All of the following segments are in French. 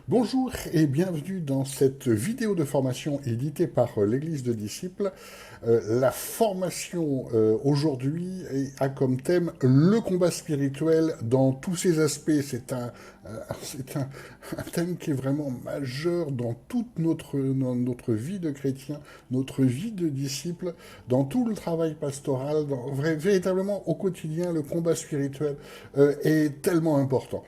Bonjour et bienvenue dans cette vidéo de formation éditée par l'Église de Disciples. La formation aujourd'hui a comme thème le combat spirituel dans tous ses aspects. C'est un thème qui est vraiment majeur dans toute notre vie de chrétien, notre vie de disciple, dans tout le travail pastoral, véritablement au quotidien, le combat spirituel est tellement important.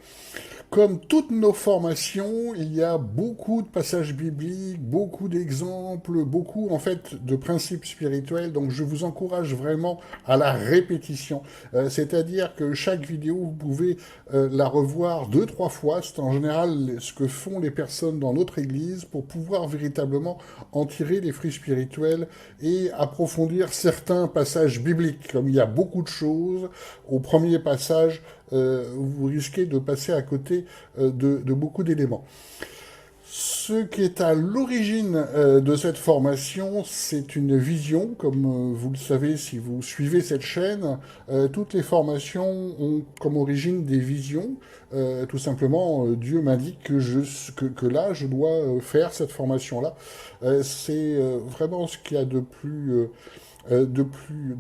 Comme toutes nos formations, il y a beaucoup de passages bibliques, beaucoup d'exemples, beaucoup en fait de principes spirituels. Donc je vous encourage vraiment à la répétition. C'est-à-dire que chaque vidéo, vous pouvez la revoir deux, trois fois. C'est en général ce que font les personnes dans notre église pour pouvoir véritablement en tirer les fruits spirituels et approfondir certains passages bibliques. Comme il y a beaucoup de choses, au premier passage, vous risquez de passer à côté de beaucoup d'éléments. Ce qui est à l'origine de cette formation, c'est une vision. Comme vous le savez si vous suivez cette chaîne, toutes les formations ont comme origine des visions. Tout simplement, Dieu m'indique que là, je dois faire cette formation-là. C'est vraiment ce qu'il y a de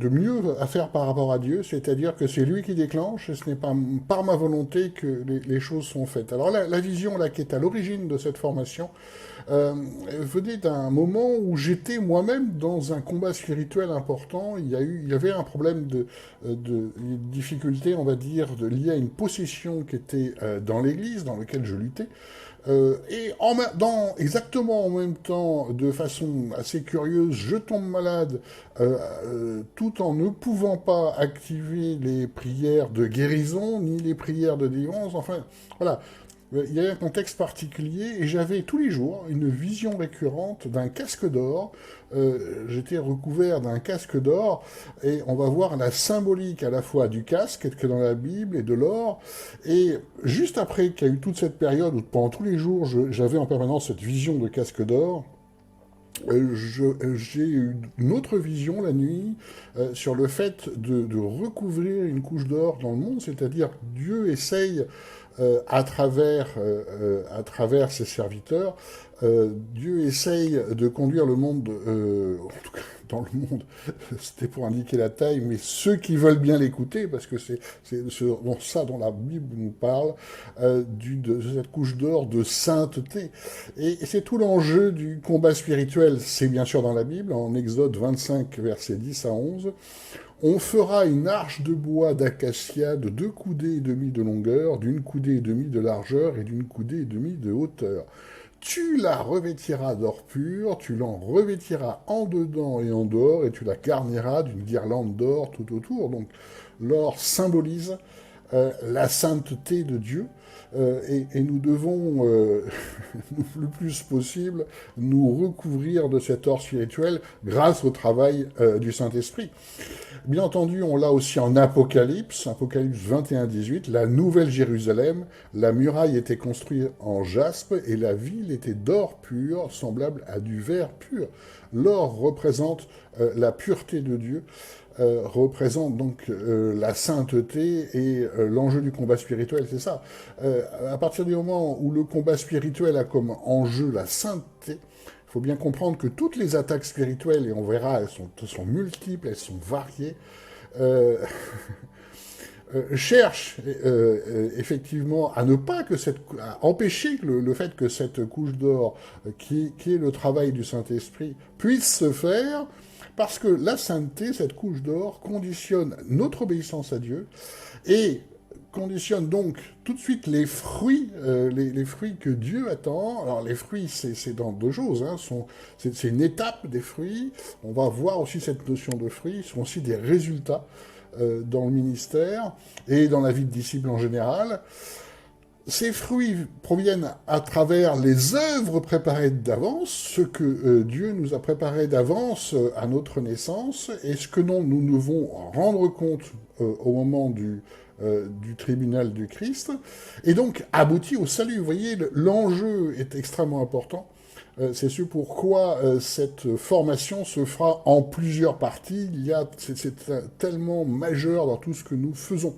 mieux à faire par rapport à Dieu, c'est-à-dire que c'est lui qui déclenche et ce n'est pas par ma volonté que les choses sont faites. Alors la vision là qui est à l'origine de cette formation venait d'un moment où j'étais moi-même dans un combat spirituel important. Il y avait un problème de difficulté, on va dire, lié à une possession qui était dans l'église dans laquelle je luttais. Exactement en même temps, de façon assez curieuse, je tombe malade, tout en ne pouvant pas activer les prières de guérison, ni les prières de délivrance. Enfin, voilà. Il y avait un contexte particulier et j'avais tous les jours une vision récurrente d'un casque d'or. J'étais recouvert d'un casque d'or et on va voir la symbolique à la fois du casque que dans la Bible et de l'or. Et juste après qu'il y a eu toute cette période où pendant tous les jours j'avais en permanence cette vision de casque d'or, j'ai eu une autre vision la nuit sur le fait de recouvrir une couche d'or dans le monde, c'est-à-dire Dieu essaye à travers ses serviteurs, Dieu essaye de conduire le monde, en tout cas dans le monde, c'était pour indiquer la taille, mais ceux qui veulent bien l'écouter, parce que c'est ça dont la Bible nous parle, de cette couche d'or de sainteté. Et c'est tout l'enjeu du combat spirituel, c'est bien sûr dans la Bible, en Exode 25, versets 10 à 11. On fera une arche de bois d'acacia de 2 coudées et demie de longueur, d'une coudée et demie de largeur et d'une coudée et demie de hauteur. Tu la revêtiras d'or pur, tu l'en revêtiras en dedans et en dehors, et tu la garniras d'une guirlande d'or tout autour. Donc l'or symbolise la sainteté de Dieu, et nous devons, le plus possible, nous recouvrir de cet or spirituel grâce au travail du Saint-Esprit. Bien entendu, on l'a aussi en Apocalypse 21-18, la nouvelle Jérusalem, la muraille était construite en jaspe et la ville était d'or pur, semblable à du verre pur. L'or représente la pureté de Dieu, représente donc la sainteté et l'enjeu du combat spirituel, c'est ça. À partir du moment où le combat spirituel a comme enjeu la sainteté, il faut bien comprendre que toutes les attaques spirituelles, et on verra, elles sont multiples, elles sont variées, euh, cherchent effectivement à ne pas à empêcher le fait que cette couche d'or, qui est le travail du Saint-Esprit, puisse se faire, parce que la sainteté, cette couche d'or, conditionne notre obéissance à Dieu et conditionne donc tout de suite les fruits, les fruits que Dieu attend. Alors les fruits, c'est dans deux choses, hein, c'est une étape des fruits. On va voir aussi cette notion de fruits, ce sont aussi des résultats dans le ministère et dans la vie de disciple en général. Ces fruits proviennent à travers les œuvres préparées d'avance, ce que Dieu nous a préparé d'avance à notre naissance, et ce que nous devons rendre compte au moment du tribunal du Christ, et donc aboutit au salut. Vous voyez, l'enjeu est extrêmement important. C'est ce pourquoi cette formation se fera en plusieurs parties. C'est tellement majeur dans tout ce que nous faisons.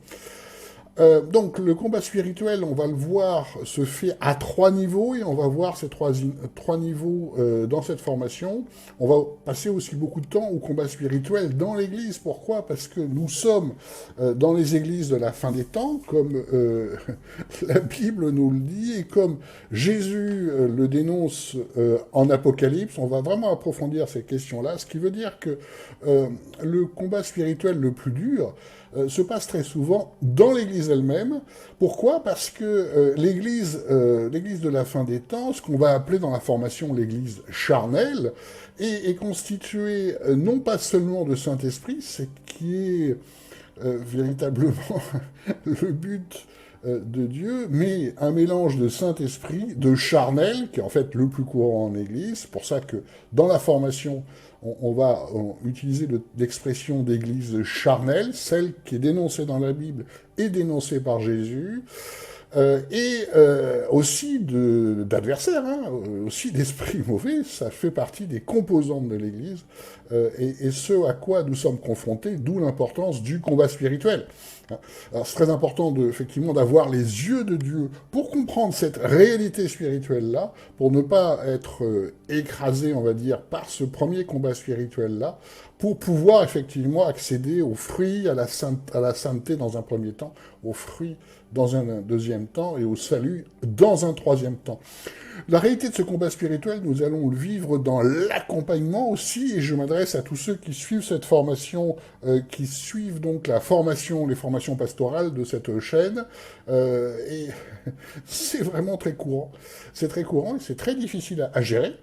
Donc le combat spirituel, on va le voir, se fait à 3 niveaux, et on va voir ces trois niveaux dans cette formation. On va passer aussi beaucoup de temps au combat spirituel dans l'Église. Pourquoi? Parce que nous sommes dans les églises de la fin des temps, comme la Bible nous le dit, et comme Jésus le dénonce en Apocalypse. On va vraiment approfondir ces questions-là, ce qui veut dire que le combat spirituel le plus dur se passe très souvent dans l'Église elle-même. Pourquoi? Parce que l'Église de la fin des temps, ce qu'on va appeler dans la formation l'Église charnelle, est constituée non pas seulement de Saint-Esprit, c'est qui est véritablement le but de Dieu, mais un mélange de Saint-Esprit, de charnel, qui est en fait le plus courant en Église. C'est pour ça que dans la formation, on va utiliser l'expression d'église charnelle, celle qui est dénoncée dans la Bible et dénoncée par Jésus, et aussi d'adversaires, hein, aussi d'esprits mauvais. Ça fait partie des composantes de l'Église, et ce à quoi nous sommes confrontés, d'où l'importance du combat spirituel. Alors c'est très important effectivement d'avoir les yeux de Dieu pour comprendre cette réalité spirituelle-là, pour ne pas être écrasé, on va dire, par ce premier combat spirituel-là, pour pouvoir effectivement accéder aux fruits, à la sainteté dans un premier temps, aux fruits dans un deuxième temps, et au salut dans un troisième temps. La réalité de ce combat spirituel, nous allons le vivre dans l'accompagnement aussi, et je m'adresse à tous ceux qui suivent cette formation, qui suivent donc les formations pastorales de cette chaîne, et c'est vraiment très courant. C'est très courant et c'est très difficile à gérer.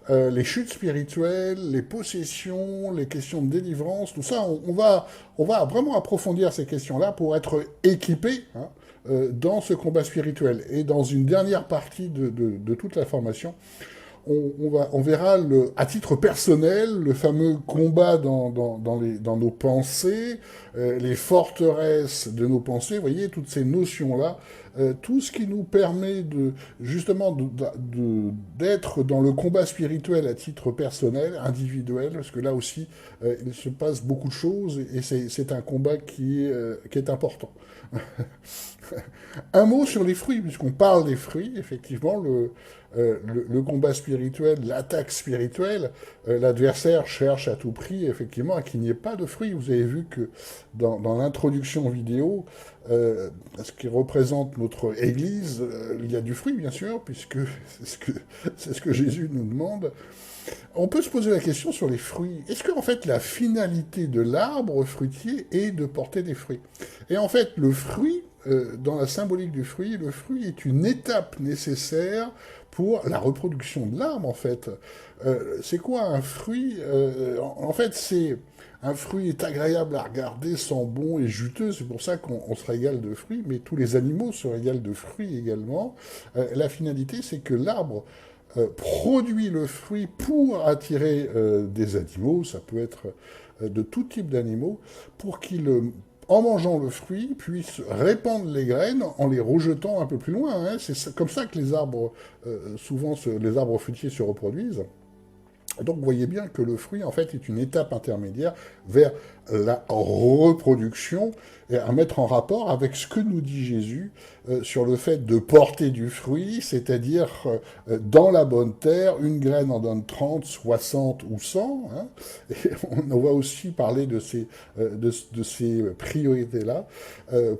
Les chutes spirituelles, les possessions, les questions de délivrance, tout ça, on va vraiment approfondir ces questions-là pour être équipés dans ce combat spirituel. Et dans une dernière partie de toute la formation, on verra à titre personnel le fameux combat dans nos pensées, les forteresses de nos pensées, vous voyez, toutes ces notions-là, tout ce qui nous permet justement d'être dans le combat spirituel à titre personnel, individuel, parce que là aussi, il se passe beaucoup de choses, et c'est un combat qui est important. Un mot sur les fruits, puisqu'on parle des fruits, effectivement, le combat spirituel, l'attaque spirituelle, l'adversaire cherche à tout prix, effectivement, à qu'il n'y ait pas de fruits. Vous avez vu que dans l'introduction vidéo, ce qui représente notre Église, il y a du fruit, bien sûr, puisque c'est ce que Jésus nous demande. On peut se poser la question sur les fruits. Est-ce qu'en fait, la finalité de l'arbre fruitier est de porter des fruits? Et en fait, le fruit, dans la symbolique du fruit, le fruit est une étape nécessaire pour la reproduction de l'arbre, en fait. C'est quoi un fruit? En fait, un fruit est agréable à regarder, sent bon et juteux, c'est pour ça qu'on se régale de fruits, mais tous les animaux se régalent de fruits également. La finalité, c'est que l'arbre produit le fruit pour attirer des animaux, ça peut être de tout type d'animaux, pour qu'ils, en mangeant le fruit, puissent répandre les graines en les rejetant un peu plus loin. Hein. C'est comme ça que les arbres, les arbres fruitiers se reproduisent. Donc vous voyez bien que le fruit, en fait, est une étape intermédiaire vers la reproduction, et à mettre en rapport avec ce que nous dit Jésus sur le fait de porter du fruit, c'est-à-dire dans la bonne terre, une graine en donne 30, 60 ou 100. Hein, et on va aussi parler de ces priorités-là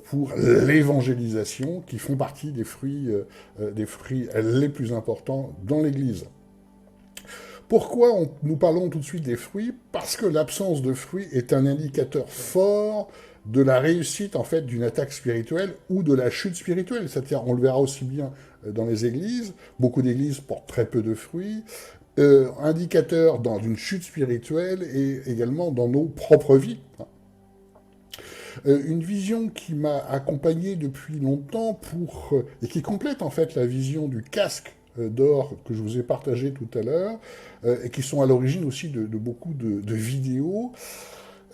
pour l'évangélisation, qui font partie des fruits les plus importants dans l'Église. Pourquoi nous parlons tout de suite des fruits? Parce que l'absence de fruits est un indicateur fort de la réussite, en fait, d'une attaque spirituelle ou de la chute spirituelle. C'est-à-dire, on le verra aussi bien dans les églises. Beaucoup d'églises portent très peu de fruits. Indicateur d'une chute spirituelle et également dans nos propres vies. Une vision qui m'a accompagné depuis longtemps et qui complète, en fait, la vision du casque d'or que je vous ai partagé tout à l'heure, et qui sont à l'origine aussi de beaucoup de vidéos.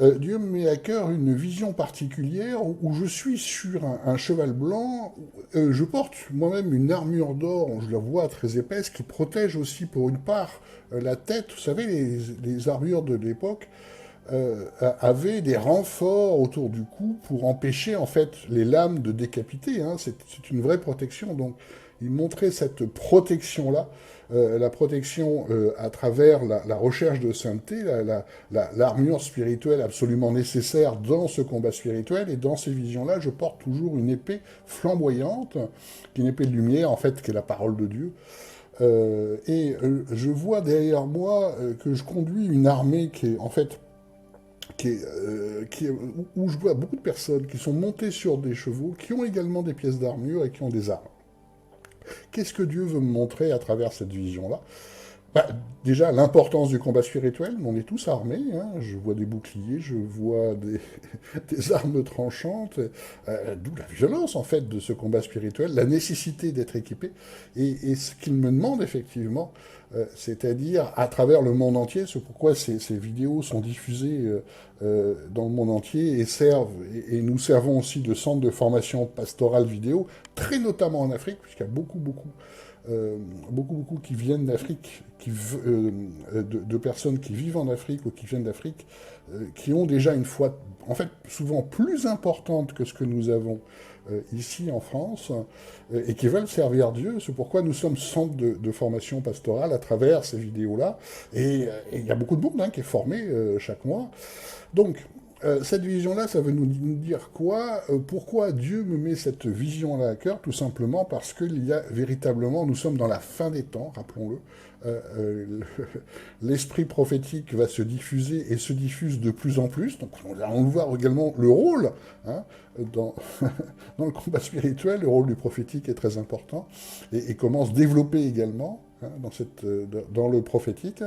Dieu me met à cœur une vision particulière où je suis sur un cheval blanc, je porte moi-même une armure d'or, je la vois très épaisse, qui protège aussi pour une part la tête. Vous savez, les armures de l'époque avait des renforts autour du cou pour empêcher en fait les lames de décapiter. Hein. C'est une vraie protection. Donc il montrait cette protection-là, la protection à travers la recherche de sainteté, l'armure spirituelle absolument nécessaire dans ce combat spirituel. Et dans ces visions-là, je porte toujours une épée flamboyante, qui est une épée de lumière en fait, qui est la parole de Dieu. Je vois derrière moi que je conduis une armée qui est en fait où je vois beaucoup de personnes qui sont montées sur des chevaux, qui ont également des pièces d'armure et qui ont des armes. Qu'est-ce que Dieu veut me montrer à travers cette vision-là? Bah, déjà, l'importance du combat spirituel, on est tous armés, hein. Je vois des boucliers, je vois des armes tranchantes, d'où la violence, en fait, de ce combat spirituel, la nécessité d'être équipé, et ce qu'il me demande, effectivement, c'est-à-dire à travers le monde entier, c'est pourquoi ces vidéos sont diffusées dans le monde entier et et nous servons aussi de centre de formation pastorale vidéo, très notamment en Afrique, puisqu'il y a beaucoup qui viennent d'Afrique, de personnes qui vivent en Afrique ou qui viennent d'Afrique, qui ont déjà une foi, en fait, souvent plus importante que ce que nous avons ici en France, et qui veulent servir Dieu. C'est pourquoi nous sommes centre de formation pastorale à travers ces vidéos-là. Et il y a beaucoup de monde qui est formé chaque mois. Donc, cette vision-là, ça veut nous dire quoi? Pourquoi Dieu me met cette vision-là à cœur? Tout simplement parce qu'il y a véritablement, nous sommes dans la fin des temps, rappelons-le. L'esprit prophétique va se diffuser et se diffuse de plus en plus. Donc on va voir également le rôle, hein, dans, dans le combat spirituel, le rôle du prophétique est très important et comment se développer également, hein, dans le prophétique.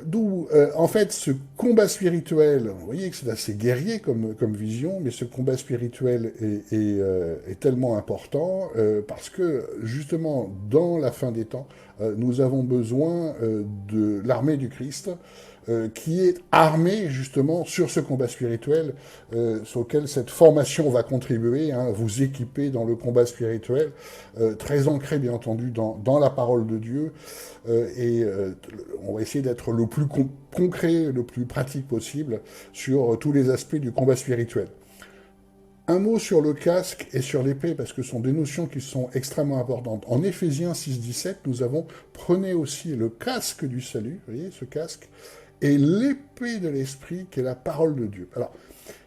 D'où, en fait, ce combat spirituel, vous voyez que c'est assez guerrier comme vision, mais ce combat spirituel est tellement important parce que, justement, dans la fin des temps, nous avons besoin de l'armée du Christ qui est armée, justement, sur ce combat spirituel sur lequel cette formation va contribuer, hein, vous équiper dans le combat spirituel, très ancré, bien entendu, dans la parole de Dieu, on va essayer d'être le plus concret, le plus pratique possible sur tous les aspects du combat spirituel. Un mot sur le casque et sur l'épée, parce que ce sont des notions qui sont extrêmement importantes. En Éphésiens 6,17, nous avons « Prenez aussi le casque du salut », vous voyez, ce casque, et l'épée de l'esprit, qui est la parole de Dieu. Alors,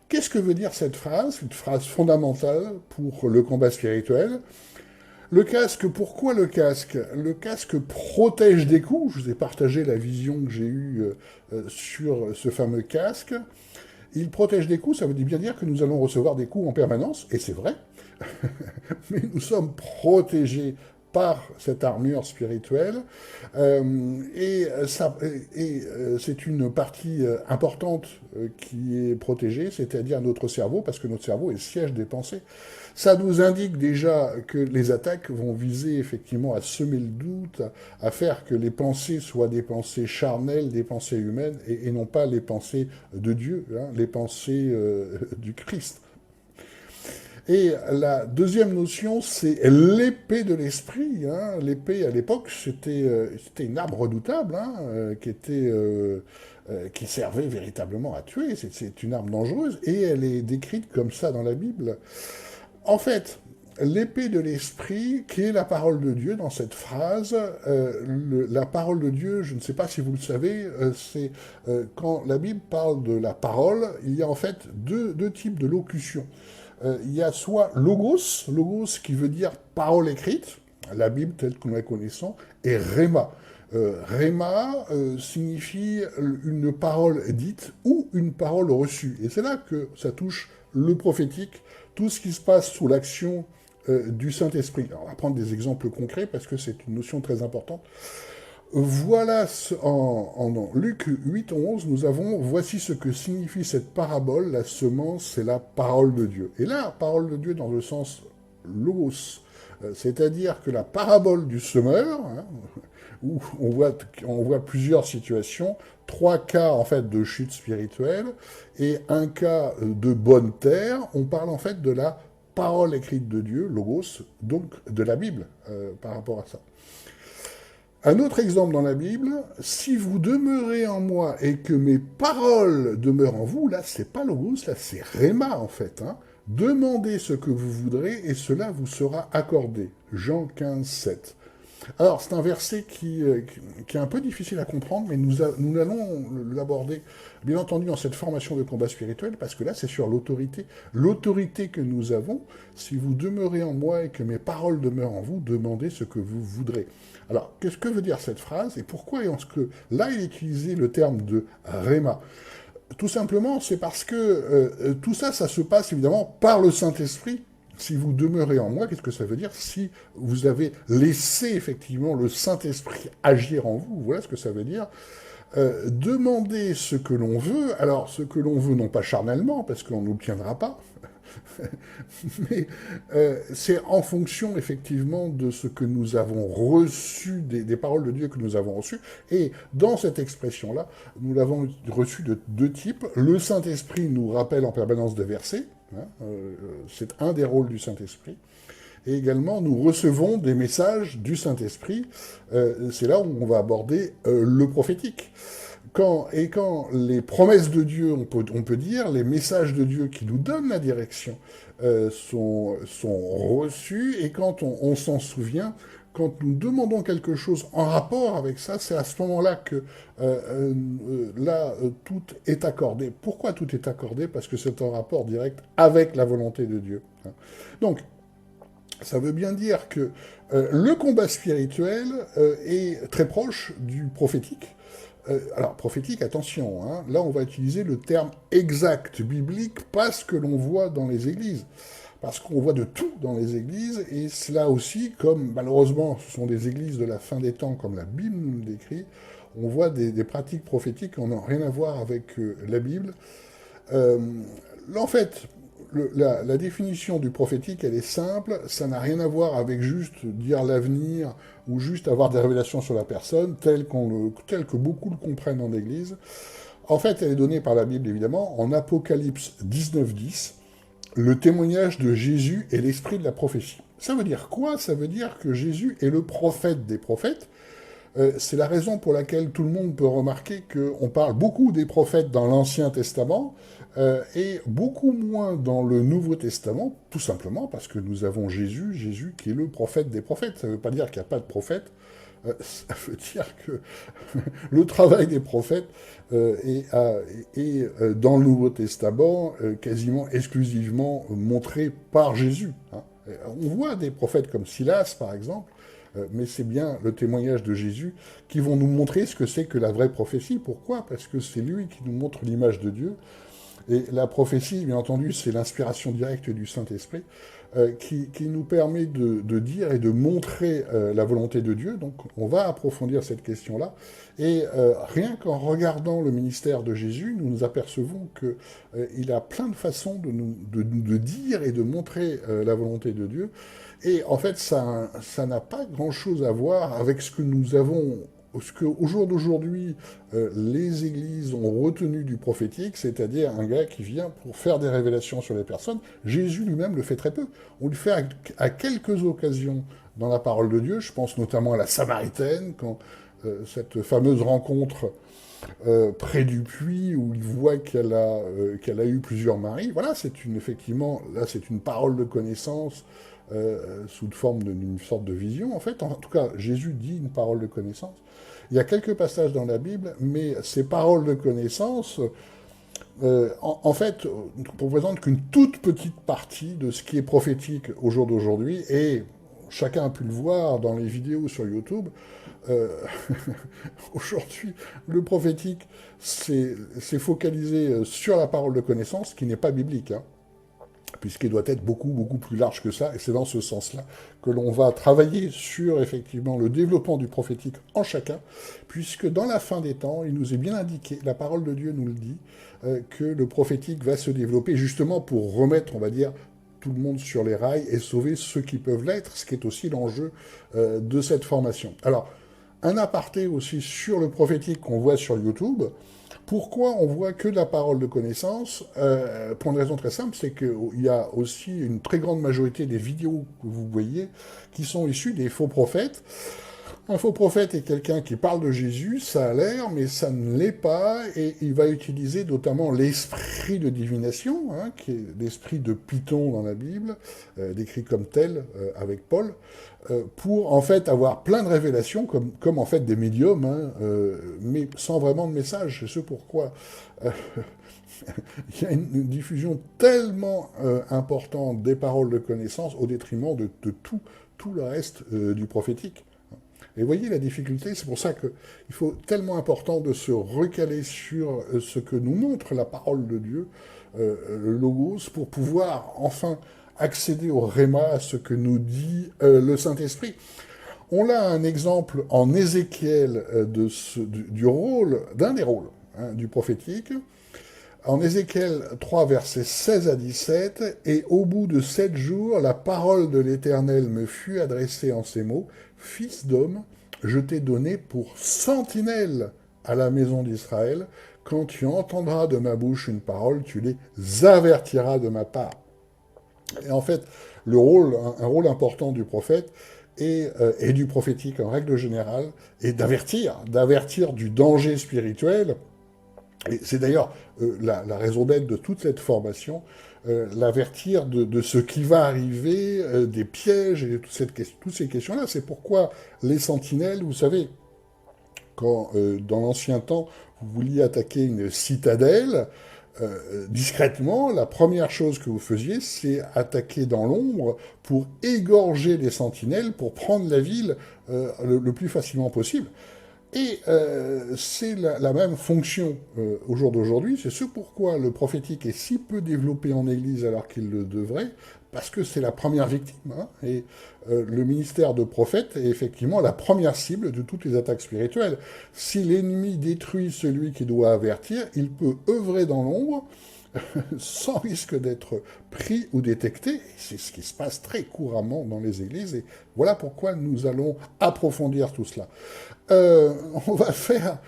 qu'est-ce que veut dire cette phrase? Une phrase fondamentale pour le combat spirituel. Le casque, pourquoi le casque? Le casque protège des coups. Je vous ai partagé la vision que j'ai eue sur ce fameux casque. Il protège des coups, ça veut bien dire que nous allons recevoir des coups en permanence, et c'est vrai. Mais nous sommes protégés par cette armure spirituelle, c'est une partie importante qui est protégée, c'est-à-dire notre cerveau, parce que notre cerveau est le siège des pensées. Ça nous indique déjà que les attaques vont viser effectivement à semer le doute, à faire que les pensées soient des pensées charnelles, des pensées humaines, et non pas les pensées de Dieu, hein, les pensées du Christ. Et la deuxième notion, c'est l'épée de l'esprit. Hein. L'épée, à l'époque, c'était une arme redoutable, hein, qui servait véritablement à tuer. C'est une arme dangereuse, et elle est décrite comme ça dans la Bible. En fait, l'épée de l'esprit, qui est la parole de Dieu dans cette phrase, la parole de Dieu, je ne sais pas si vous le savez, c'est quand la Bible parle de la parole, il y a en fait deux types de locution. Il y a soit logos qui veut dire parole écrite, la Bible telle que nous la connaissons, et rhéma. Rhéma signifie une parole dite ou une parole reçue. Et c'est là que ça touche le prophétique, tout ce qui se passe sous l'action du Saint-Esprit. Alors, on va prendre des exemples concrets parce que c'est une notion très importante. Voilà, en Luc 8, 11, nous avons « Voici ce que signifie cette parabole, la semence, c'est la parole de Dieu. » Et là, parole de Dieu dans le sens logos, c'est-à-dire que la parabole du semeur, hein, où on voit plusieurs situations, 3 cas en fait de chute spirituelle et un cas de bonne terre, on parle en fait de la parole écrite de Dieu, logos, donc de la Bible par rapport à ça. Un autre exemple dans la Bible, si vous demeurez en moi et que mes paroles demeurent en vous, là, c'est pas logos, là, c'est réma, en fait. Hein. Demandez ce que vous voudrez et cela vous sera accordé. Jean 15, 7. Alors, c'est un verset qui est un peu difficile à comprendre, mais nous allons l'aborder, bien entendu, dans cette formation de combat spirituel, parce que là, c'est sur l'autorité. L'autorité que nous avons, si vous demeurez en moi et que mes paroles demeurent en vous, demandez ce que vous voudrez. Alors, qu'est-ce que veut dire cette phrase, et pourquoi est-ce que là, il est utilisé le terme de réma? Tout simplement, c'est parce que tout ça, ça se passe évidemment par le Saint-Esprit. Si vous demeurez en moi, qu'est-ce que ça veut dire? Si vous avez laissé effectivement le Saint-Esprit agir en vous, voilà ce que ça veut dire. Demandez ce que l'on veut, alors ce que l'on veut non pas charnellement, parce qu'on n'obtiendra pas, mais c'est en fonction effectivement de ce que nous avons reçu, des paroles de Dieu que nous avons reçues. Et dans cette expression-là, nous l'avons reçue de deux types. Le Saint-Esprit nous rappelle en permanence des versets. Hein, c'est un des rôles du Saint-Esprit. Et également, nous recevons des messages du Saint-Esprit. C'est là où on va aborder le prophétique. Quand les promesses de Dieu, on peut dire, les messages de Dieu qui nous donnent la direction sont reçus, et quand on s'en souvient, quand nous demandons quelque chose en rapport avec ça, c'est à ce moment-là que tout est accordé. Pourquoi tout est accordé? Parce que c'est en rapport direct avec la volonté de Dieu. Donc, ça veut bien dire que le combat spirituel est très proche du prophétique. Alors, prophétique, attention, hein, là on va utiliser le terme exact biblique, pas ce que l'on voit dans les églises. Parce qu'on voit de tout dans les églises, et cela aussi, comme malheureusement ce sont des églises de la fin des temps, comme la Bible nous le décrit, on voit des pratiques prophétiques qui n'ont rien à voir avec la Bible. Là, en fait, la définition du prophétique, elle est simple, ça n'a rien à voir avec juste dire l'avenir ou juste avoir des révélations sur la personne, tel que beaucoup le comprennent en Église. En fait, elle est donnée par la Bible, évidemment, en Apocalypse 19.10, le témoignage de Jésus est l'esprit de la prophétie. Ça veut dire quoi? Ça veut dire que Jésus est le prophète des prophètes. C'est la raison pour laquelle tout le monde peut remarquer qu'on parle beaucoup des prophètes dans l'Ancien Testament et beaucoup moins dans le Nouveau Testament, tout simplement parce que nous avons Jésus qui est le prophète des prophètes. Ça ne veut pas dire qu'il n'y a pas de prophète, ça veut dire que le travail des prophètes est dans le Nouveau Testament quasiment exclusivement montré par Jésus. Hein. On voit des prophètes comme Silas, par exemple, mais c'est bien le témoignage de Jésus qui vont nous montrer ce que c'est que la vraie prophétie. Pourquoi? Parce que c'est lui qui nous montre l'image de Dieu. Et la prophétie, bien entendu, c'est l'inspiration directe du Saint-Esprit qui nous permet de dire et de montrer la volonté de Dieu. Donc on va approfondir cette question-là. Et rien qu'en regardant le ministère de Jésus, nous nous apercevons qu'il a plein de façons de dire et de montrer la volonté de Dieu. Et en fait, ça n'a pas grand-chose à voir avec ce que nous avons, ce qu'au jour d'aujourd'hui, les églises ont retenu du prophétique, c'est-à-dire un gars qui vient pour faire des révélations sur les personnes. Jésus lui-même le fait très peu. On le fait à quelques occasions dans la parole de Dieu. Je pense notamment à la Samaritaine, quand cette fameuse rencontre près du puits où il voit qu'elle a eu plusieurs maris. Voilà, effectivement, là, c'est une parole de connaissance sous forme d'une sorte de vision, en fait. En tout cas, Jésus dit une parole de connaissance. Il y a quelques passages dans la Bible, mais ces paroles de connaissance, en fait, ne représentent qu'une toute petite partie de ce qui est prophétique au jour d'aujourd'hui, et chacun a pu le voir dans les vidéos sur YouTube. Aujourd'hui, le prophétique s'est focalisé sur la parole de connaissance, qui n'est pas biblique, hein, puisqu'il doit être beaucoup, beaucoup plus large que ça, et c'est dans ce sens-là que l'on va travailler sur, effectivement, le développement du prophétique en chacun, puisque dans la fin des temps, il nous est bien indiqué, la parole de Dieu nous le dit, que le prophétique va se développer justement pour remettre, on va dire, tout le monde sur les rails et sauver ceux qui peuvent l'être, ce qui est aussi l'enjeu de cette formation. Alors, un aparté aussi sur le prophétique qu'on voit sur YouTube. Pourquoi on voit que de la parole de connaissance? Pour une raison très simple, c'est qu'il y a aussi une très grande majorité des vidéos que vous voyez qui sont issues des faux prophètes. Un faux prophète est quelqu'un qui parle de Jésus, ça a l'air, mais ça ne l'est pas, et il va utiliser notamment l'esprit de divination, hein, qui est l'esprit de Python dans la Bible, décrit comme tel avec Paul, pour en fait avoir plein de révélations, comme en fait des médiums, hein, mais sans vraiment de message. C'est ce pourquoi il y a une diffusion tellement importante des paroles de connaissance au détriment de tout le reste du prophétique. Et voyez la difficulté, c'est pour ça qu'il faut tellement important de se recaler sur ce que nous montre la parole de Dieu, le Logos, pour pouvoir enfin accéder au Réma, à ce que nous dit le Saint-Esprit. On a un exemple en Ézéchiel du rôle, d'un des rôles hein, du prophétique. En Ézéchiel 3, versets 16 à 17, « Et au bout de 7 jours, la parole de l'Éternel me fut adressée en ces mots, « Fils d'homme, je t'ai donné pour sentinelle à la maison d'Israël. Quand tu entendras de ma bouche une parole, tu les avertiras de ma part. » Et en fait, un rôle important du prophète et du prophétique en règle générale est d'avertir du danger spirituel. Et c'est d'ailleurs la raison d'être de toute cette formation, l'avertir de ce qui va arriver, des pièges et de toutes ces questions-là. C'est pourquoi les sentinelles, vous savez, quand dans l'ancien temps, vous vouliez attaquer une citadelle, discrètement, la première chose que vous faisiez, c'est attaquer dans l'ombre pour égorger les sentinelles, pour prendre la ville le plus facilement possible. Et c'est la même fonction au jour d'aujourd'hui, c'est ce pourquoi le prophétique est si peu développé en Église alors qu'il le devrait, parce que c'est la première victime, hein, et le ministère de prophète est effectivement la première cible de toutes les attaques spirituelles. Si l'ennemi détruit celui qui doit avertir, il peut œuvrer dans l'ombre, sans risque d'être pris ou détecté. C'est ce qui se passe très couramment dans les églises, et voilà pourquoi nous allons approfondir tout cela. On va faire,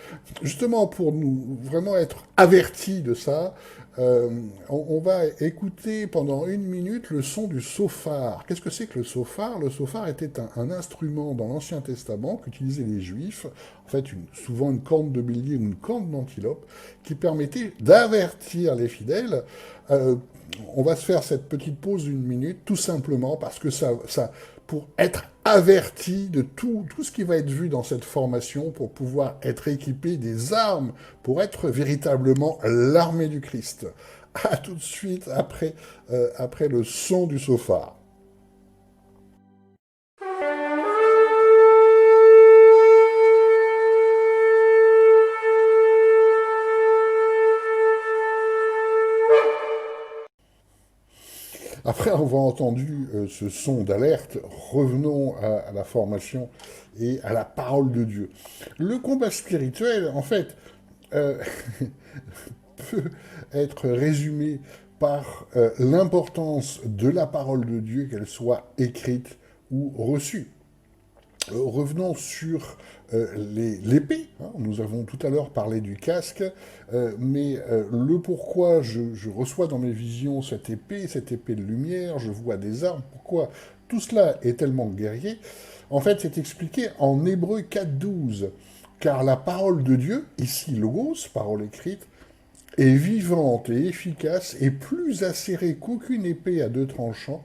justement pour nous vraiment être avertis de ça, on va écouter pendant 1 minute le son du shofar. Qu'est-ce que c'est que le shofar? Le shofar était un instrument dans l'Ancien Testament qu'utilisaient les Juifs, en fait souvent une corne de bélier ou une corne d'antilope, qui permettait d'avertir les fidèles. On va se faire cette petite pause d'1 minute, tout simplement parce que ça pour être averti de tout ce qui va être vu dans cette formation, pour pouvoir être équipé des armes, pour être véritablement l'armée du Christ. À tout de suite après le son du shofar. Après avoir entendu ce son d'alerte, revenons à la formation et à la parole de Dieu. Le combat spirituel, en fait, peut être résumé par l'importance de la parole de Dieu, qu'elle soit écrite ou reçue. Revenons sur l'épée. Hein. Nous avons tout à l'heure parlé du casque, mais le pourquoi je reçois dans mes visions cette épée de lumière, je vois des armes, pourquoi tout cela est tellement guerrier, en fait c'est expliqué en Hébreux 4.12. Car la parole de Dieu, ici Logos, parole écrite, est vivante et efficace et plus acérée qu'aucune épée à 2 tranchants,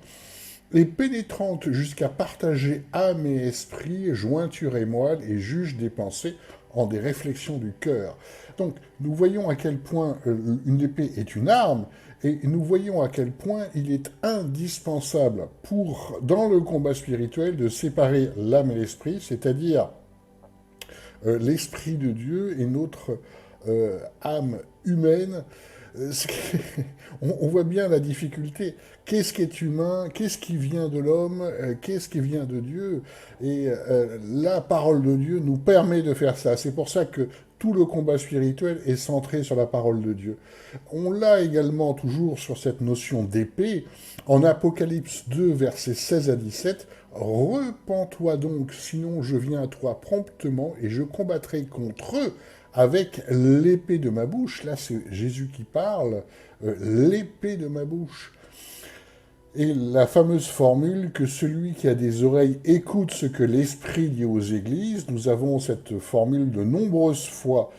et pénétrante jusqu'à partager âme et esprit, jointure et moelle, et juge des pensées en des réflexions du cœur. Donc, nous voyons à quel point une épée est une arme, et nous voyons à quel point il est indispensable dans le combat spirituel, de séparer l'âme et l'esprit, c'est-à-dire l'esprit de Dieu et notre âme humaine. On voit bien la difficulté. Qu'est-ce qui est humain? Qu'est-ce qui vient de l'homme? Qu'est-ce qui vient de Dieu? Et la parole de Dieu nous permet de faire ça. C'est pour ça que tout le combat spirituel est centré sur la parole de Dieu. On l'a également toujours sur cette notion d'épée. En Apocalypse 2, versets 16 à 17, « Repens-toi donc, sinon je viens à toi promptement, et je combattrai contre eux avec l'épée de ma bouche. » Là, c'est Jésus qui parle, l'épée de ma bouche. Et la fameuse formule que celui qui a des oreilles écoute ce que l'Esprit dit aux églises, nous avons cette formule de nombreuses fois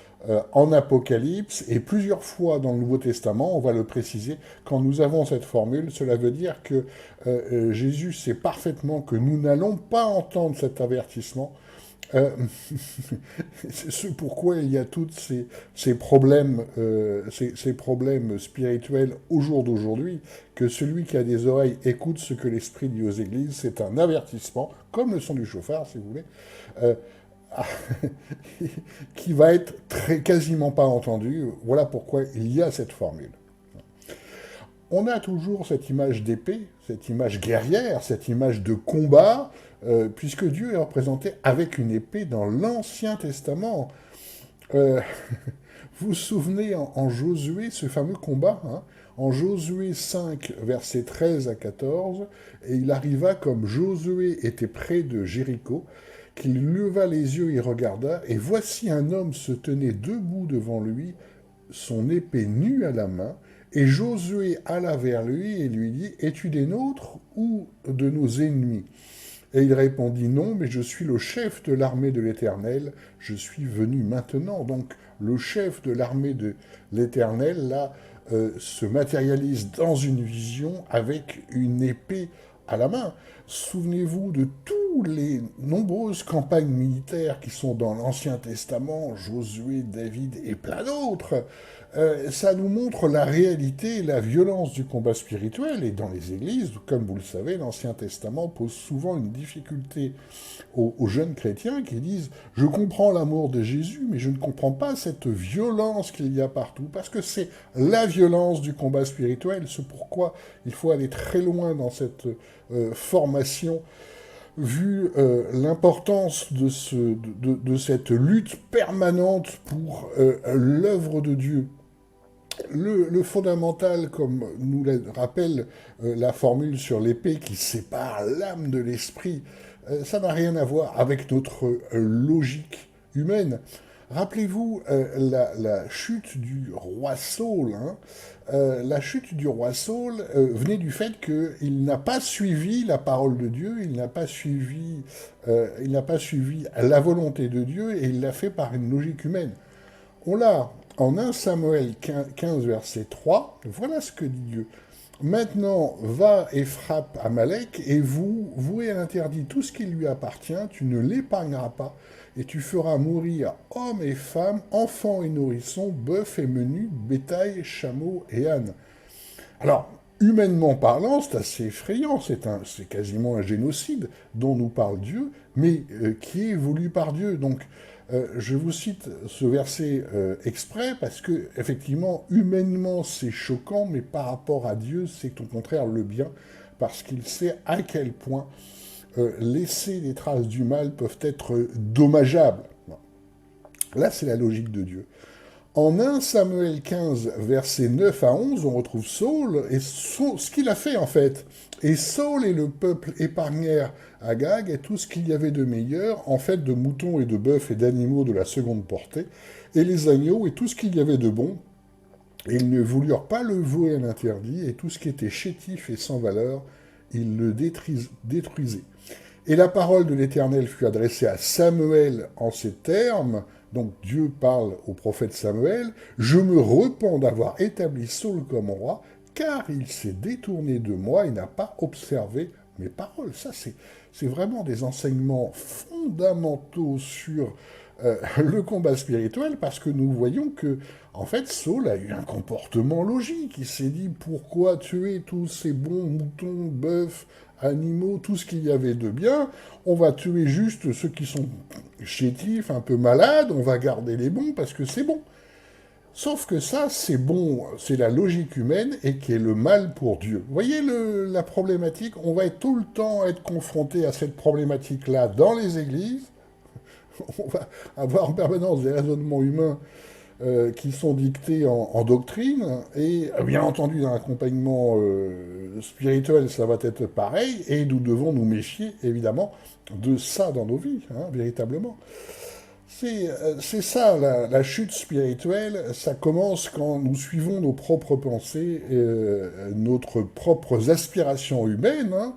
en Apocalypse et plusieurs fois dans le Nouveau Testament, on va le préciser, quand nous avons cette formule, cela veut dire que Jésus sait parfaitement que nous n'allons pas entendre cet avertissement. C'est ce pourquoi il y a tous ces problèmes spirituels au jour d'aujourd'hui, que celui qui a des oreilles écoute ce que l'Esprit dit aux églises, c'est un avertissement, comme le son du chauffard, si vous voulez, euh, qui va être quasiment pas entendu. Voilà pourquoi il y a cette formule. On a toujours cette image d'épée, cette image guerrière, cette image de combat, puisque Dieu est représenté avec une épée dans l'Ancien Testament. Euh, vous vous souvenez en Josué, ce fameux combat, hein, en Josué 5, versets 13 à 14, et il arriva comme Josué était près de Jéricho, qu'il leva les yeux et regarda, et voici un homme se tenait debout devant lui, son épée nue à la main, et Josué alla vers lui et lui dit, es-tu des nôtres ou de nos ennemis? Et il répondit, non, mais je suis le chef de l'armée de l'Éternel, je suis venu maintenant. Donc le chef de l'armée de l'Éternel, là, se matérialise dans une vision avec une épée à la main. Souvenez-vous de toutes les nombreuses campagnes militaires qui sont dans l'Ancien Testament, Josué, David et plein d'autres. Ça nous montre la réalité et la violence du combat spirituel. Et dans les églises, comme vous le savez, l'Ancien Testament pose souvent une difficulté aux jeunes chrétiens qui disent « Je comprends l'amour de Jésus, mais je ne comprends pas cette violence qu'il y a partout. » Parce que c'est la violence du combat spirituel. C'est pourquoi il faut aller très loin dans cette formation, vu l'importance de cette lutte permanente pour l'œuvre de Dieu. Le fondamental, comme nous le rappelle la formule sur l'épée qui sépare l'âme de l'esprit, ça n'a rien à voir avec notre logique humaine. Rappelez-vous la chute du roi Saul. Hein. La chute du roi Saul venait du fait qu'il n'a pas suivi la parole de Dieu, il n'a pas suivi la volonté de Dieu, et il l'a fait par une logique humaine. On l'a en 1 Samuel 15, verset 3, voilà ce que dit Dieu. Maintenant, va et frappe Amalek, et vous est interdit tout ce qui lui appartient, tu ne l'épargneras pas, et tu feras mourir hommes et femmes, enfants et nourrissons, bœufs et menus, bétail, chameaux et ânes. Alors, humainement parlant, c'est assez effrayant, c'est quasiment un génocide dont nous parle Dieu, mais qui est voulu par Dieu. Donc, je vous cite ce verset exprès parce que, effectivement, humainement, c'est choquant, mais par rapport à Dieu, c'est au contraire le bien, parce qu'il sait à quel point laisser des traces du mal peuvent être dommageables. Là, c'est la logique de Dieu. En 1 Samuel 15, versets 9 à 11, on retrouve Saul et ce qu'il a fait en fait. Et Saul et le peuple épargnèrent Agag et tout ce qu'il y avait de meilleur, en fait de moutons et de bœufs et d'animaux de la seconde portée, et les agneaux et tout ce qu'il y avait de bon. Et ils ne voulurent pas le vouer à l'interdit, et tout ce qui était chétif et sans valeur, ils le détruisaient. Et la parole de l'Éternel fut adressée à Samuel en ces termes. Donc Dieu parle au prophète Samuel, « Je me repens d'avoir établi Saul comme roi, car il s'est détourné de moi et n'a pas observé mes paroles. » Ça, c'est vraiment des enseignements fondamentaux sur le combat spirituel, parce que nous voyons que, en fait, Saul a eu un comportement logique. Il s'est dit, pourquoi tuer tous ces bons moutons, bœufs, animaux, tout ce qu'il y avait de bien, on va tuer juste ceux qui sont chétifs, un peu malades, on va garder les bons parce que c'est bon. Sauf que ça, c'est bon, c'est la logique humaine et qui est le mal pour Dieu. Vous voyez la problématique? On va tout le temps être confronté à cette problématique-là dans les églises. On va avoir en permanence des raisonnements humains qui sont dictés en doctrine, et bien entendu dans l'accompagnement spirituel ça va être pareil, et nous devons nous méfier évidemment de ça dans nos vies, hein, véritablement. C'est ça, la chute spirituelle, ça commence quand nous suivons nos propres pensées, notre propres aspirations humaines, hein.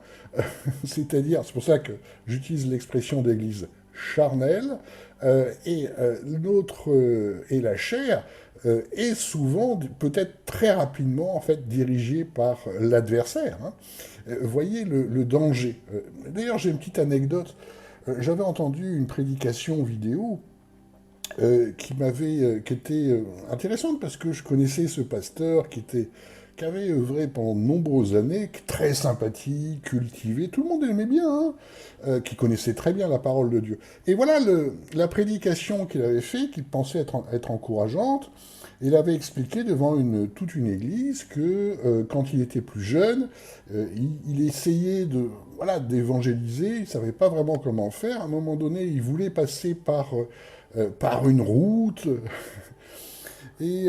C'est-à-dire, c'est pour ça que j'utilise l'expression d'église charnelle, et la chair est souvent, peut-être très rapidement, en fait, dirigée par l'adversaire, hein. Voyez le danger. D'ailleurs, j'ai une petite anecdote. J'avais entendu une prédication vidéo qui était intéressante parce que je connaissais ce pasteur qui avait œuvré pendant de nombreuses années, très sympathique, cultivé, tout le monde aimait bien, hein, qui connaissait très bien la parole de Dieu. Et voilà la prédication qu'il avait faite, qu'il pensait être encourageante. Il avait expliqué devant toute une église que quand il était plus jeune, il essayait d'évangéliser, il ne savait pas vraiment comment faire. À un moment donné, il voulait passer par une route, et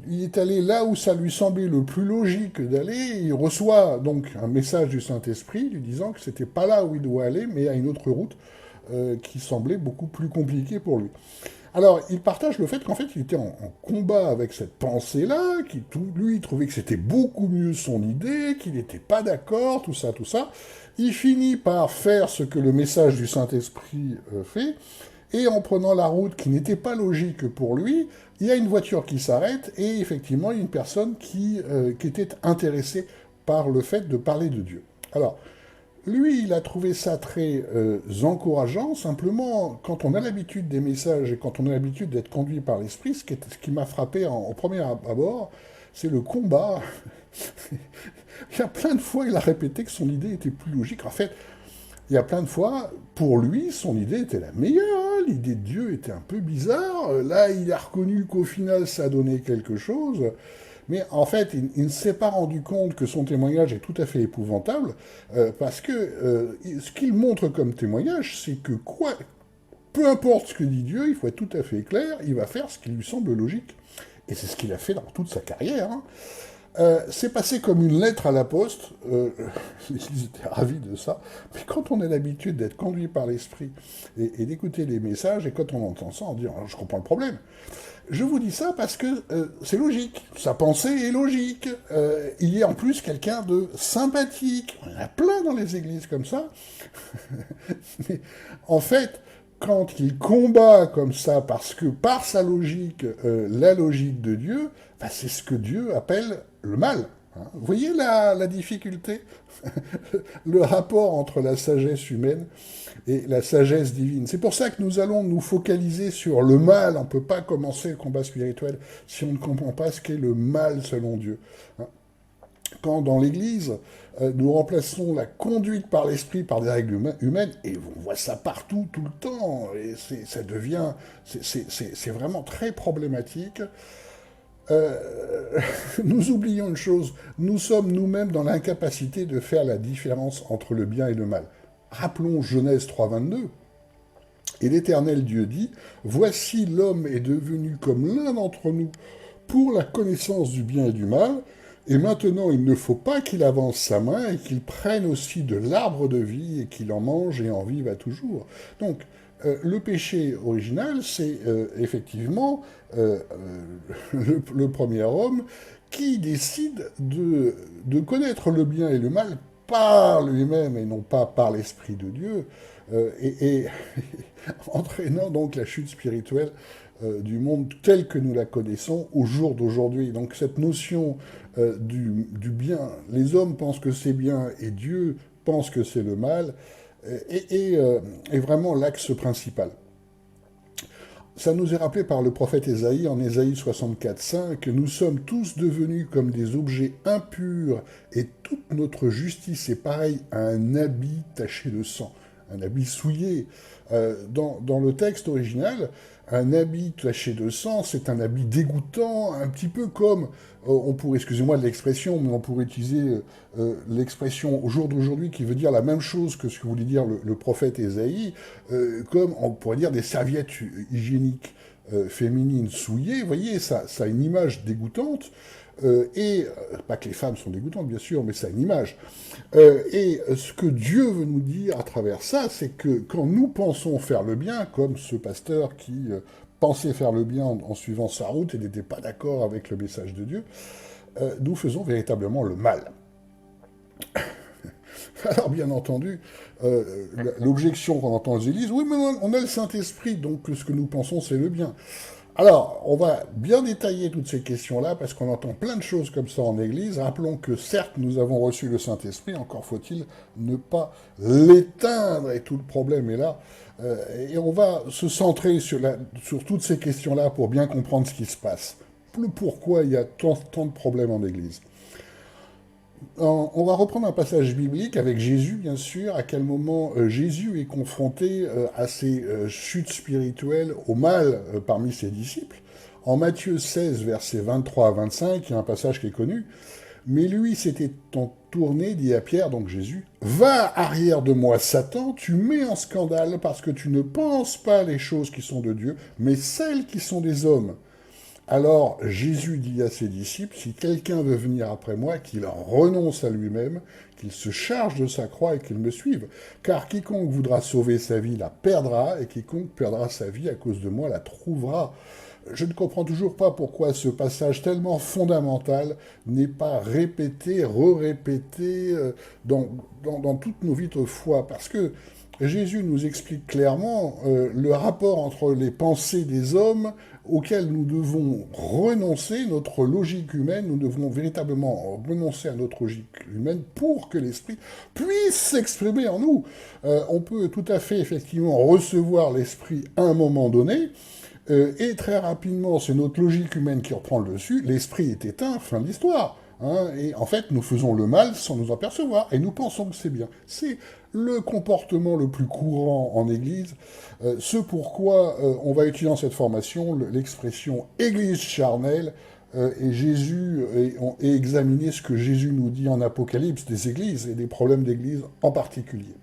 il est allé là où ça lui semblait le plus logique d'aller. Il reçoit donc un message du Saint-Esprit lui disant que c'était pas là où il doit aller, mais à une autre route qui semblait beaucoup plus compliquée pour lui. Alors, il partage le fait qu'en fait, il était en combat avec cette pensée-là, lui, il trouvait que c'était beaucoup mieux son idée, qu'il n'était pas d'accord, tout ça, tout ça. Il finit par faire ce que le message du Saint-Esprit fait, et en prenant la route qui n'était pas logique pour lui, il y a une voiture qui s'arrête, et effectivement, il y a une personne qui était intéressée par le fait de parler de Dieu. Alors, lui, il a trouvé ça très encourageant. Simplement, quand on a l'habitude des messages et quand on a l'habitude d'être conduit par l'esprit, ce qui m'a frappé au premier abord, c'est le combat. Il y a plein de fois, il a répété que son idée était plus logique. En fait, il y a plein de fois, pour lui, son idée était la meilleure, hein. L'idée de Dieu était un peu bizarre. Là, il a reconnu qu'au final, ça donnait quelque chose. Mais en fait, il ne s'est pas rendu compte que son témoignage est tout à fait épouvantable, parce que ce qu'il montre comme témoignage, c'est que peu importe ce que dit Dieu, il faut être tout à fait clair, il va faire ce qui lui semble logique. Et c'est ce qu'il a fait dans toute sa carrière, hein. C'est passé comme une lettre à la poste, ils étaient ravis de ça, mais quand on a l'habitude d'être conduit par l'esprit et d'écouter les messages, et quand on entend ça, on dit « je comprends le problème ». Je vous dis ça parce que c'est logique, sa pensée est logique, il est en plus quelqu'un de sympathique, il y en a plein dans les églises comme ça, mais en fait, quand il combat comme ça, parce que par sa logique, la logique de Dieu, bah, c'est ce que Dieu appelle le mal. Hein. Vous voyez la difficulté? Le rapport entre la sagesse humaine et la sagesse divine. C'est pour ça que nous allons nous focaliser sur le mal. On ne peut pas commencer le combat spirituel si on ne comprend pas ce qu'est le mal selon Dieu. Hein. Quand dans l'Église, nous remplaçons la conduite par l'esprit par des règles humaines, et on voit ça partout, tout le temps, et ça devient, c'est vraiment très problématique. Euh, nous oublions une chose, nous sommes nous-mêmes dans l'incapacité de faire la différence entre le bien et le mal. Rappelons Genèse 3,22. Et l'Éternel Dieu dit, « Voici l'homme est devenu comme l'un d'entre nous pour la connaissance du bien et du mal, et maintenant il ne faut pas qu'il avance sa main et qu'il prenne aussi de l'arbre de vie et qu'il en mange et en vive à toujours. » Donc, le péché original, c'est effectivement le premier homme qui décide de connaître le bien et le mal par lui-même et non pas par l'Esprit de Dieu, et entraînant donc la chute spirituelle du monde tel que nous la connaissons au jour d'aujourd'hui. Donc cette notion du bien, les hommes pensent que c'est bien et Dieu pense que c'est le mal, est vraiment l'axe principal. Ça nous est rappelé par le prophète Ésaïe en Ésaïe 64,5 que nous sommes tous devenus comme des objets impurs et toute notre justice est pareille à un habit taché de sang, un habit souillé. Dans le texte original, un habit taché de sang, c'est un habit dégoûtant, un petit peu comme, on pourrait, excusez-moi de l'expression, mais on pourrait utiliser l'expression au jour d'aujourd'hui qui veut dire la même chose que ce que voulait dire le prophète Ésaïe, comme on pourrait dire des serviettes hygiéniques. féminine souillée, vous voyez, ça a une image dégoûtante, pas que les femmes sont dégoûtantes, bien sûr, mais ça a une image. Et ce que Dieu veut nous dire à travers ça, c'est que quand nous pensons faire le bien, comme ce pasteur qui pensait faire le bien en suivant sa route et n'était pas d'accord avec le message de Dieu, nous faisons véritablement le mal. Alors, bien entendu, l'objection qu'on entend aux églises, oui, mais on a le Saint-Esprit, donc ce que nous pensons, c'est le bien. Alors, on va bien détailler toutes ces questions-là, parce qu'on entend plein de choses comme ça en Église. Rappelons que certes, nous avons reçu le Saint-Esprit, encore faut-il ne pas l'éteindre, et tout le problème est là. Et on va se centrer sur toutes ces questions-là pour bien comprendre ce qui se passe. Pourquoi il y a tant de problèmes en Église. On va reprendre un passage biblique avec Jésus, bien sûr, à quel moment Jésus est confronté à ces chutes spirituelles, au mal parmi ses disciples. En Matthieu 16, versets 23 à 25, il y a un passage qui est connu. Mais lui s'était tourné, dit à Pierre, donc Jésus, « Va arrière de moi, Satan, tu mets en scandale parce que tu ne penses pas les choses qui sont de Dieu, mais celles qui sont des hommes. » Alors Jésus dit à ses disciples, si quelqu'un veut venir après moi, qu'il renonce à lui-même, qu'il se charge de sa croix et qu'il me suive. Car quiconque voudra sauver sa vie la perdra, et quiconque perdra sa vie à cause de moi la trouvera. Je ne comprends toujours pas pourquoi ce passage tellement fondamental n'est pas répété, re-répété dans toutes nos vies de foi. Parce que Jésus nous explique clairement le rapport entre les pensées des hommes auxquelles nous devons renoncer, notre logique humaine, nous devons véritablement renoncer à notre logique humaine pour que l'esprit puisse s'exprimer en nous. On peut tout à fait effectivement recevoir l'esprit à un moment donné, et très rapidement, c'est notre logique humaine qui reprend le dessus, l'esprit est éteint, fin de l'histoire. Hein, et en fait, nous faisons le mal sans nous apercevoir, et nous pensons que c'est bien. C'est le comportement le plus courant en Église, ce pourquoi on va utiliser dans cette formation l'expression « Église charnelle », et Jésus, et examiner ce que Jésus nous dit en Apocalypse des Églises, et des problèmes d'Église en particulier.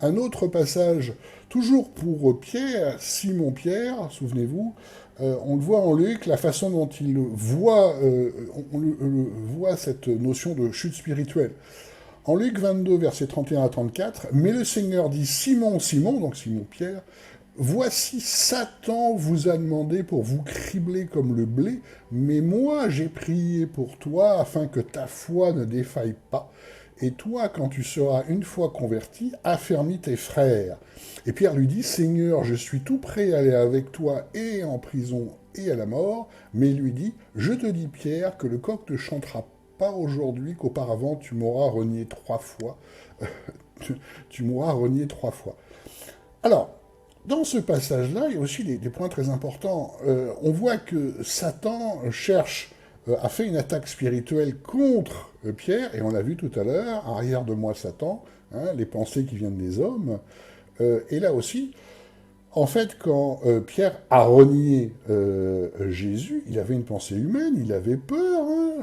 Un autre passage, toujours pour Pierre, Simon-Pierre, souvenez-vous, on le voit en Luc, la façon dont il voit, voit cette notion de chute spirituelle. En Luc 22, versets 31 à 34, « Mais le Seigneur dit, Simon, Simon, donc Simon-Pierre, voici Satan vous a demandé pour vous cribler comme le blé, mais moi j'ai prié pour toi afin que ta foi ne défaille pas. Et toi, quand tu seras une fois converti, affermis tes frères. » Et Pierre lui dit, « Seigneur, je suis tout prêt à aller avec toi et en prison et à la mort. » Mais il lui dit, « Je te dis, Pierre, que le coq ne chantera pas aujourd'hui, qu'auparavant tu m'auras renié 3 fois. Tu m'auras renié 3 fois. » Alors, dans ce passage-là, il y a aussi des points très importants. On voit que Satan a fait une attaque spirituelle contre Pierre, et on l'a vu tout à l'heure, arrière de moi Satan, hein, les pensées qui viennent des hommes. Et là aussi, en fait, quand Pierre a renié Jésus, il avait une pensée humaine, il avait peur, hein,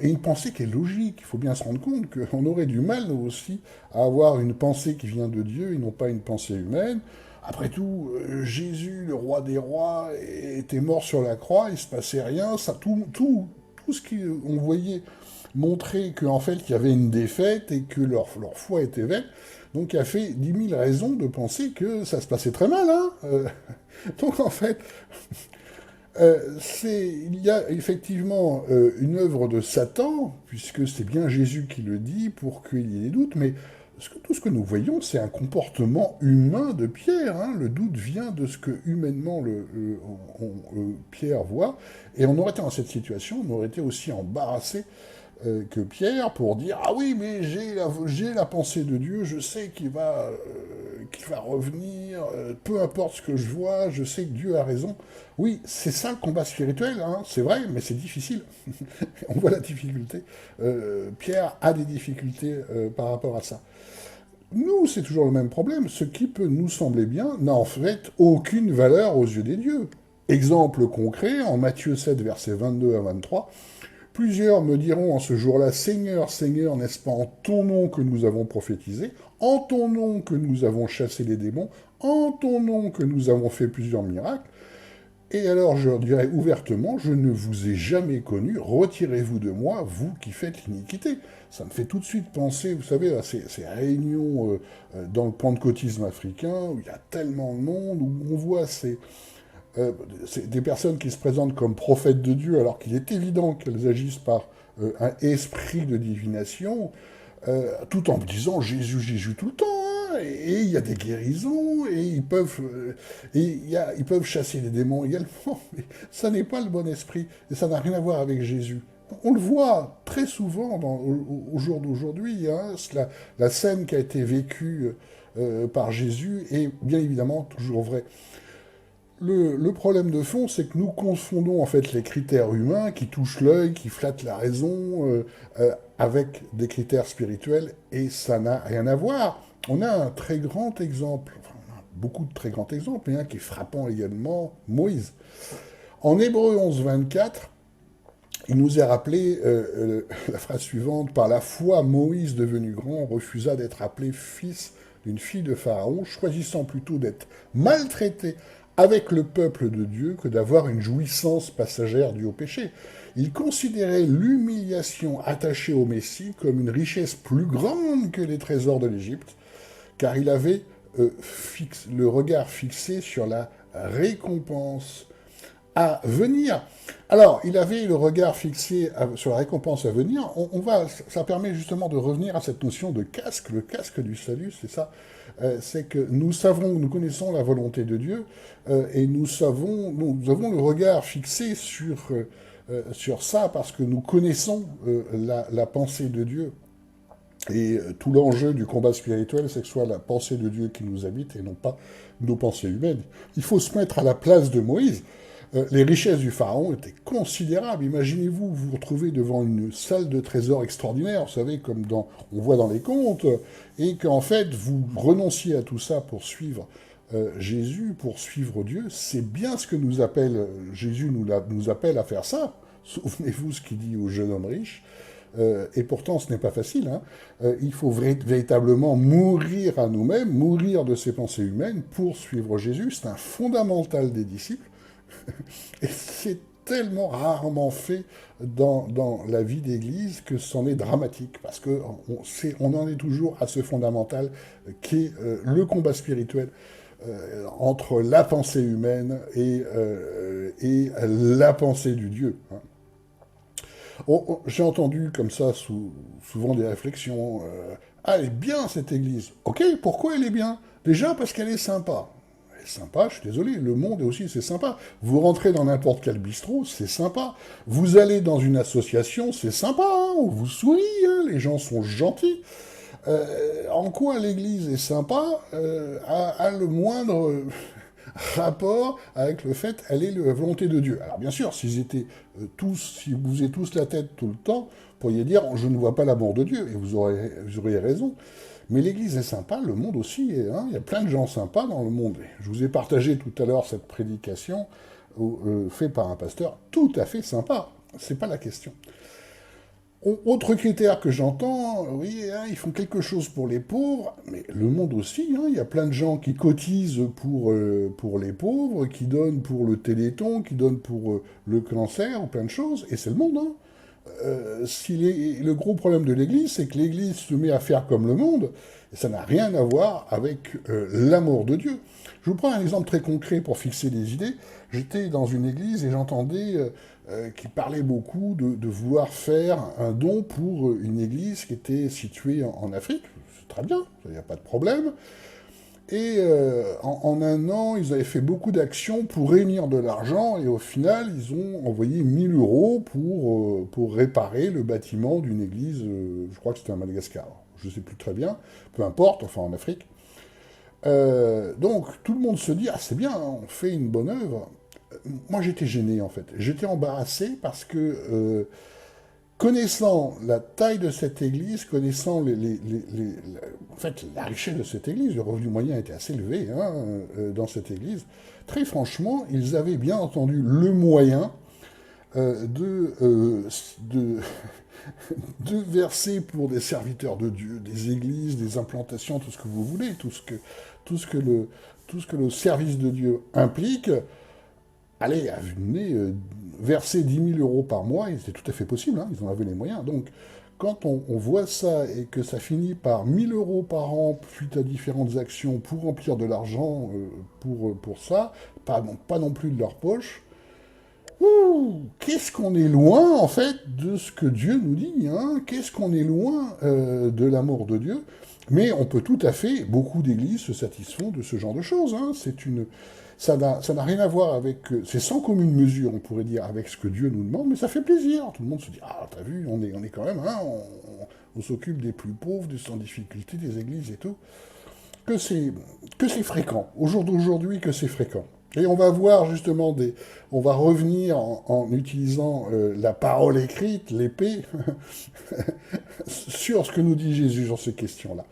et une pensée qui est logique. Il faut bien se rendre compte qu'on aurait du mal, nous aussi, à avoir une pensée qui vient de Dieu et non pas une pensée humaine. Après tout, Jésus, le roi des rois, était mort sur la croix, il se passait rien, ça, tout ce qu'on voyait montrait qu'en fait, il y avait une défaite et que leur foi était vaine. Donc, il a fait 10 000 raisons de penser que ça se passait très mal. Hein donc, en fait, il y a effectivement une œuvre de Satan, puisque c'est bien Jésus qui le dit, pour qu'il y ait des doutes, mais tout ce que nous voyons, c'est un comportement humain de Pierre. Hein. Le doute vient de ce que humainement Pierre voit. Et on aurait été dans cette situation, on aurait été aussi embarrassé que Pierre pour dire « Ah oui, mais j'ai la pensée de Dieu, je sais qu'il va revenir, peu importe ce que je vois, je sais que Dieu a raison. » Oui, c'est ça le combat spirituel, hein, c'est vrai, mais c'est difficile. On voit la difficulté. Pierre a des difficultés par rapport à ça. Nous, c'est toujours le même problème. Ce qui peut nous sembler bien n'a en fait aucune valeur aux yeux des dieux. Exemple concret, en Matthieu 7, versets 22 à 23, « Plusieurs me diront en ce jour-là, Seigneur, Seigneur, n'est-ce pas en ton nom que nous avons prophétisé, en ton nom que nous avons chassé les démons, en ton nom que nous avons fait plusieurs miracles. Et alors je leur dirai ouvertement, je ne vous ai jamais connu, retirez-vous de moi, vous qui faites l'iniquité. Ça me fait tout de suite penser, vous savez, à ces réunions dans le pentecôtisme africain, où il y a tellement de monde, où on voit c'est des personnes qui se présentent comme prophètes de Dieu, alors qu'il est évident qu'elles agissent par un esprit de divination, tout en disant Jésus, Jésus tout le temps, hein, et il y a des guérisons, et ils peuvent chasser des démons également, mais ça n'est pas le bon esprit, et ça n'a rien à voir avec Jésus. On le voit très souvent au jour d'aujourd'hui, hein, la scène qui a été vécue par Jésus est bien évidemment toujours vraie. Le problème de fond, c'est que nous confondons en fait les critères humains qui touchent l'œil, qui flattent la raison, avec des critères spirituels, et ça n'a rien à voir. On a un très grand exemple, enfin, on a beaucoup de très grands exemples, mais un qui est frappant également, Moïse. En Hébreux 11, 24, il nous est rappelé la phrase suivante, « Par la foi, Moïse, devenu grand, refusa d'être appelé fils d'une fille de Pharaon, choisissant plutôt d'être maltraité avec le peuple de Dieu que d'avoir une jouissance passagère due au péché. Il considérait l'humiliation attachée au Messie comme une richesse plus grande que les trésors de l'Égypte, car il avait le regard fixé sur la récompense à venir. » Alors, il avait le regard fixé sur la récompense à venir. Ça permet justement de revenir à cette notion de casque, le casque du salut, c'est ça. C'est que nous connaissons la volonté de Dieu, et nous avons le regard fixé sur ça parce que nous connaissons la pensée de Dieu. Et tout l'enjeu du combat spirituel, c'est que ce soit la pensée de Dieu qui nous habite et non pas nos pensées humaines. Il faut se mettre à la place de Moïse. Les richesses du pharaon étaient considérables. Imaginez-vous vous retrouvez devant une salle de trésors extraordinaire, vous savez, comme on voit dans les contes, et qu'en fait, vous renonciez à tout ça pour suivre Jésus, pour suivre Dieu. C'est bien ce que Jésus nous appelle à faire ça. Souvenez-vous ce qu'il dit au jeune homme riche. Et pourtant, ce n'est pas facile. Hein. Il faut véritablement mourir à nous-mêmes, mourir de ses pensées humaines pour suivre Jésus. C'est un fondamental des disciples. Et c'est tellement rarement fait dans la vie d'Église que c'en est dramatique, parce qu'on en est toujours à ce fondamental qui est le combat spirituel entre la pensée humaine et la pensée du Dieu. Hein. J'ai entendu comme ça souvent des réflexions. Ah, elle est bien cette Église. Ok, pourquoi elle est bien? Déjà parce qu'elle est sympa. Sympa, je suis désolé, le monde aussi c'est sympa. Vous rentrez dans n'importe quel bistrot, c'est sympa. Vous allez dans une association, c'est sympa, hein, on vous sourit, hein, les gens sont gentils. En quoi l'Église est sympa a le moindre rapport avec le fait qu'elle est la volonté de Dieu. Alors bien sûr, si vous faisiez tous la tête tout le temps, vous pourriez dire « je ne vois pas l'amour de Dieu », et vous auriez raison. Mais l'Église est sympa, le monde aussi, hein, il y a plein de gens sympas dans le monde. Je vous ai partagé tout à l'heure cette prédication faite par un pasteur tout à fait sympa, c'est pas la question. Autre critère que j'entends, oui, hein, ils font quelque chose pour les pauvres, mais le monde aussi, hein, il y a plein de gens qui cotisent pour les pauvres, qui donnent pour le Téléthon, qui donnent pour le cancer, ou plein de choses, et c'est le monde, hein. Le gros problème de l'Église, c'est que l'Église se met à faire comme le monde, et ça n'a rien à voir avec l'amour de Dieu. Je vous prends un exemple très concret pour fixer les idées. J'étais dans une église et j'entendais qui parlait beaucoup de vouloir faire un don pour une église qui était située en Afrique. C'est très bien, il n'y a pas de problème. Et en un an, ils avaient fait beaucoup d'actions pour réunir de l'argent, et au final, ils ont envoyé 1 000 € pour réparer le bâtiment d'une église, je crois que c'était à Madagascar, je ne sais plus très bien, peu importe, enfin en Afrique. Donc tout le monde se dit « Ah, c'est bien, hein, on fait une bonne œuvre ». Moi, j'étais gêné, en fait. J'étais embarrassé parce que... connaissant la taille de cette église, connaissant en fait, la richesse de cette église, le revenu moyen était assez élevé hein, dans cette église, très franchement, ils avaient bien entendu le moyen de verser pour des serviteurs de Dieu, des églises, des implantations, tout ce que vous voulez, tout ce que le service de Dieu implique, allez, venez verser 10 000 € par mois, et c'est tout à fait possible, hein, ils en avaient les moyens. Donc, quand on voit ça et que ça finit par 1 000 € par an suite à différentes actions pour remplir de l'argent pour ça, pas non plus de leur poche, ouh, qu'est-ce qu'on est loin, en fait, de ce que Dieu nous dit, hein. Qu'est-ce qu'on est loin de l'amour de Dieu. Mais on peut tout à fait, beaucoup d'églises se satisfont de ce genre de choses, hein. Ça n'a rien à voir avec... c'est sans commune mesure, on pourrait dire, avec ce que Dieu nous demande, mais ça fait plaisir. Tout le monde se dit, ah, t'as vu, on est quand même, hein, on s'occupe des plus pauvres, des sans difficulté, des églises et tout. Que c'est fréquent. Au jour d'aujourd'hui, que c'est fréquent. Et on va voir justement on va revenir en utilisant la parole écrite, l'épée, sur ce que nous dit Jésus sur ces questions-là.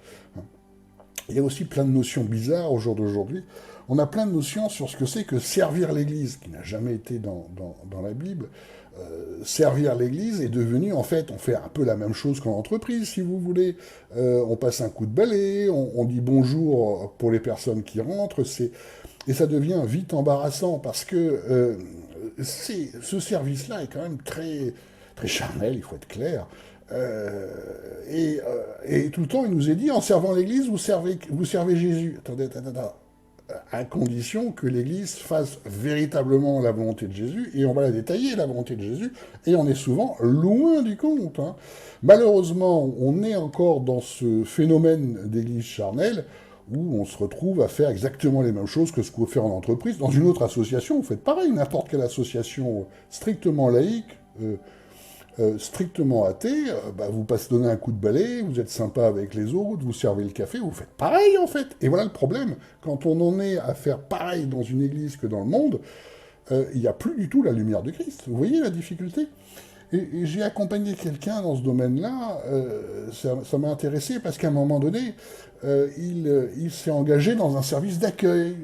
Il y a aussi plein de notions bizarres au jour d'aujourd'hui. On a plein de notions sur ce que c'est que servir l'Église, qui n'a jamais été dans la Bible. Servir l'Église est devenu, en fait, on fait un peu la même chose qu'en entreprise, si vous voulez. On passe un coup de balai, on dit bonjour pour les personnes qui rentrent, et ça devient vite embarrassant, parce que ce service-là est quand même très, très charnel, il faut être clair. Et tout le temps, il nous est dit, en servant l'Église, vous servez Jésus. Attendez, à condition que l'Église fasse véritablement la volonté de Jésus, et on va la détailler, la volonté de Jésus, et on est souvent loin du compte, hein. Malheureusement, on est encore dans ce phénomène d'Église charnelle, où on se retrouve à faire exactement les mêmes choses que ce qu'on fait en entreprise. Dans une autre association, vous faites pareil, n'importe quelle association strictement laïque, strictement athée, vous passez donner un coup de balai, vous êtes sympa avec les autres, vous servez le café, vous faites pareil en fait. Et voilà le problème. Quand on en est à faire pareil dans une église que dans le monde, il n'y a plus du tout la lumière de Christ. Vous voyez la difficulté ? Et j'ai accompagné quelqu'un dans ce domaine-là, ça m'a intéressé parce qu'à un moment donné, il s'est engagé dans un service d'accueil.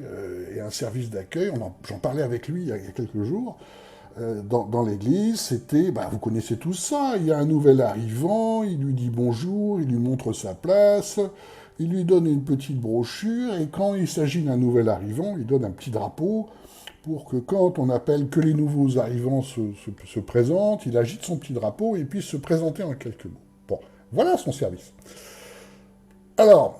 Et un service d'accueil, j'en parlais avec lui il y a quelques jours, dans l'église, c'était, vous connaissez tous ça, il y a un nouvel arrivant, il lui dit bonjour, il lui montre sa place, il lui donne une petite brochure, et quand il s'agit d'un nouvel arrivant, il donne un petit drapeau, pour que quand on appelle que les nouveaux arrivants se présentent, il agite son petit drapeau et puisse se présenter en quelques mots. Bon, voilà son service. Alors,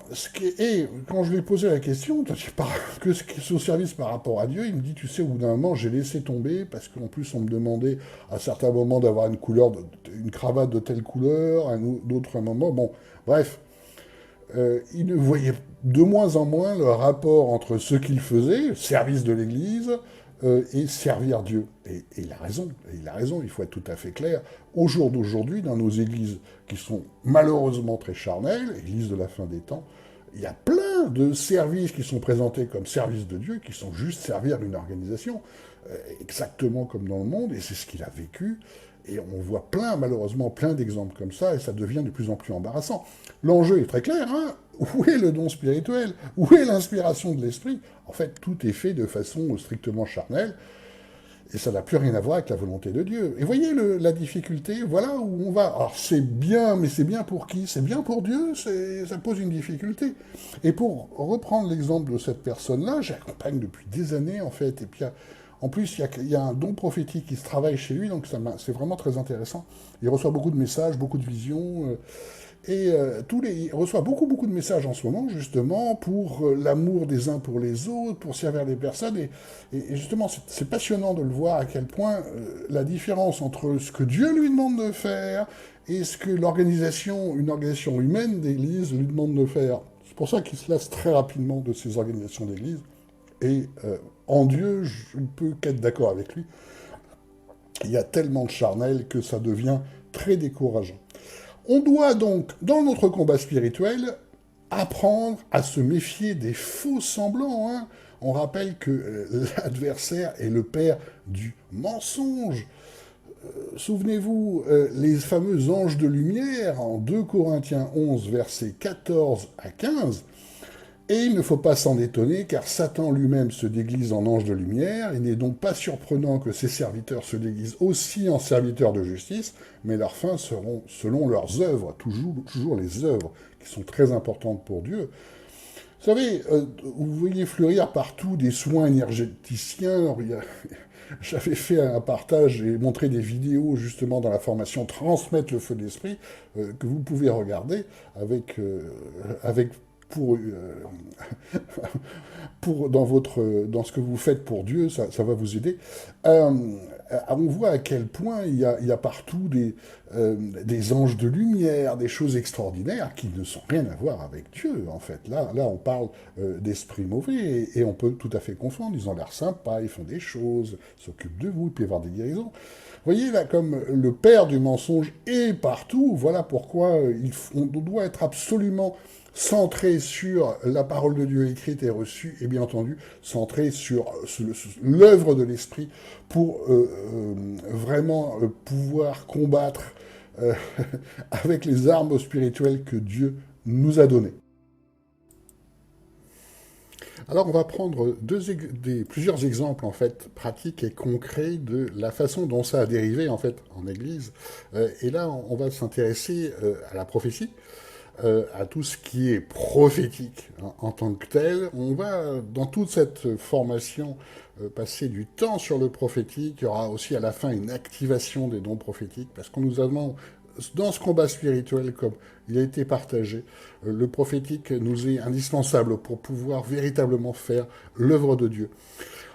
quand je lui ai posé la question, que ce service par rapport à Dieu, il me dit, tu sais, au bout d'un moment, j'ai laissé tomber, parce qu'en plus, on me demandait à certains moments d'avoir une cravate de telle couleur, d'autres moments, bon, bref. Il ne voyait de moins en moins le rapport entre ce qu'il faisait, service de l'Église, et servir Dieu. Et il a raison, il faut être tout à fait clair. Au jour d'aujourd'hui, dans nos églises qui sont malheureusement très charnelles, églises de la fin des temps, il y a plein de services qui sont présentés comme services de Dieu, qui sont juste servir une organisation, exactement comme dans le monde, et c'est ce qu'il a vécu. Et on voit malheureusement plein d'exemples comme ça, et ça devient de plus en plus embarrassant. L'enjeu est très clair, hein. Où est le don spirituel? Où est l'inspiration de l'esprit? En fait, tout est fait de façon strictement charnelle, et ça n'a plus rien à voir avec la volonté de Dieu. Et voyez la difficulté, voilà où on va. Alors c'est bien, mais c'est bien pour qui? C'est bien pour Dieu, ça pose une difficulté. Et pour reprendre l'exemple de cette personne-là, j'accompagne depuis des années, en fait, et puis en plus, il y a un don prophétique qui se travaille chez lui, donc c'est vraiment très intéressant. Il reçoit beaucoup de messages, beaucoup de visions, il reçoit beaucoup de messages en ce moment, justement, pour l'amour des uns pour les autres, pour servir les personnes, et justement, c'est passionnant de le voir à quel point la différence entre ce que Dieu lui demande de faire et ce que une organisation humaine d'église lui demande de faire. C'est pour ça qu'il se lasse très rapidement de ces organisations d'église. Et en Dieu, je ne peux qu'être d'accord avec lui. Il y a tellement de charnel que ça devient très décourageant. On doit donc, dans notre combat spirituel, apprendre à se méfier des faux semblants, hein. On rappelle que l'adversaire est le père du mensonge. Souvenez-vous, les fameux anges de lumière, en 2 Corinthiens 11, versets 14 à 15, et il ne faut pas s'en étonner, car Satan lui-même se déguise en ange de lumière. Il n'est donc pas surprenant que ses serviteurs se déguisent aussi en serviteurs de justice, mais leurs fins seront selon leurs œuvres, toujours les œuvres, qui sont très importantes pour Dieu. Vous savez, vous voyez fleurir partout des soins énergéticiens. j'avais fait un partage et montré des vidéos justement dans la formation Transmettre le feu de l'esprit, que vous pouvez regarder avec pour, dans ce que vous faites pour Dieu, ça va vous aider. Euh, on voit à quel point il y a partout des anges de lumière, des choses extraordinaires qui ne sont rien à voir avec Dieu, en fait. Là on parle d'esprits mauvais, et on peut tout à fait confondre. Ils ont l'air sympas, ils font des choses, ils s'occupent de vous, il peut y avoir des guérisons. Vous voyez, là, comme le père du mensonge est partout, voilà pourquoi on doit être absolument centré sur la parole de Dieu écrite et reçue, et bien entendu centré sur l'œuvre de l'Esprit pour vraiment pouvoir combattre euh, avec les armes spirituelles que Dieu nous a données. Alors on va prendre plusieurs exemples en fait pratiques et concrets de la façon dont ça a dérivé en fait en Église. Et là on va s'intéresser à la prophétie, à tout ce qui est prophétique en tant que tel. On va, dans toute cette formation, passer du temps sur le prophétique. Il y aura aussi à la fin une activation des dons prophétiques, parce qu'on nous avons, dans ce combat spirituel, comme il a été partagé, le prophétique nous est indispensable pour pouvoir véritablement faire l'œuvre de Dieu.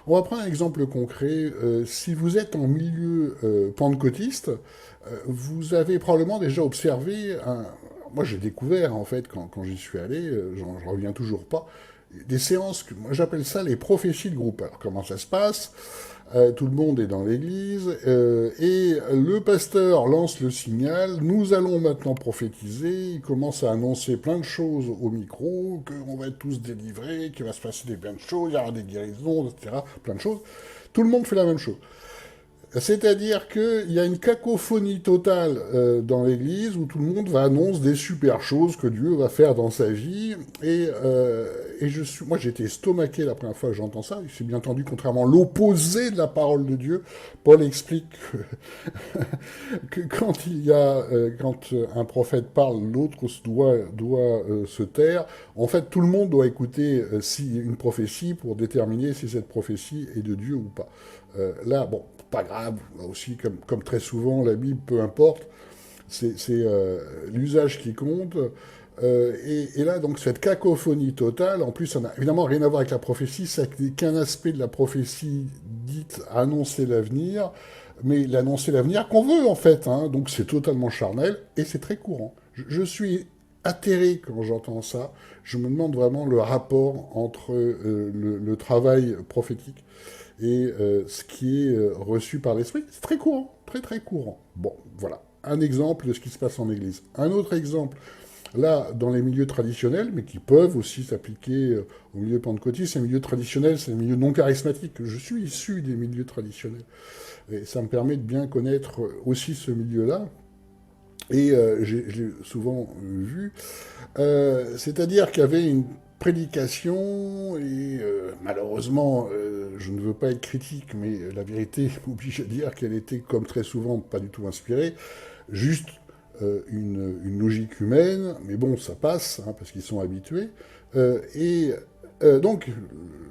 On va prendre un exemple concret. Si vous êtes en milieu pentecôtiste, vous avez probablement déjà observé moi j'ai découvert en fait quand j'y suis allé, j'en reviens toujours pas, des séances que moi j'appelle ça les prophéties de groupe. Alors comment ça se passe? Tout le monde est dans l'église et le pasteur lance le signal, nous allons maintenant prophétiser, il commence à annoncer plein de choses au micro, qu'on va être tous délivrés, qu'il va se passer des plein de choses, il y aura des guérisons, etc., plein de choses. Tout le monde fait la même chose. C'est-à-dire qu'il y a une cacophonie totale dans l'Église où tout le monde va annoncer des super choses que Dieu va faire dans sa vie. Et moi, j'ai été estomaqué la première fois que j'entends ça. C'est bien entendu contrairement l'opposé de la parole de Dieu. Paul explique que quand un prophète parle, l'autre doit se taire. En fait, tout le monde doit écouter une prophétie pour déterminer si cette prophétie est de Dieu ou pas. Là, bon, pas grave, là aussi, comme très souvent, la Bible, peu importe, c'est l'usage qui compte. Et là, donc, cette cacophonie totale, en plus, ça n'a évidemment rien à voir avec la prophétie, ça n'est qu'un aspect de la prophétie dite annoncer l'avenir, mais l'annoncer l'avenir qu'on veut, en fait, hein, donc c'est totalement charnel, et c'est très courant. Je suis atterré quand j'entends ça, je me demande vraiment le rapport entre le travail prophétique et ce qui est reçu par l'esprit. C'est très courant, très très courant. Bon, voilà, un exemple de ce qui se passe en Église. Un autre exemple, là, dans les milieux traditionnels, mais qui peuvent aussi s'appliquer aux milieux pentecôtistes, les milieux traditionnels, c'est les milieux non charismatiques. Je suis issu des milieux traditionnels. Et ça me permet de bien connaître aussi ce milieu-là. Et je l'ai souvent vu. C'est-à-dire qu'il y avait une prédication, et malheureusement, je ne veux pas être critique, mais la vérité m'oblige à dire qu'elle était, comme très souvent, pas du tout inspirée, juste une logique humaine, mais bon, ça passe, hein, parce qu'ils sont habitués. Donc,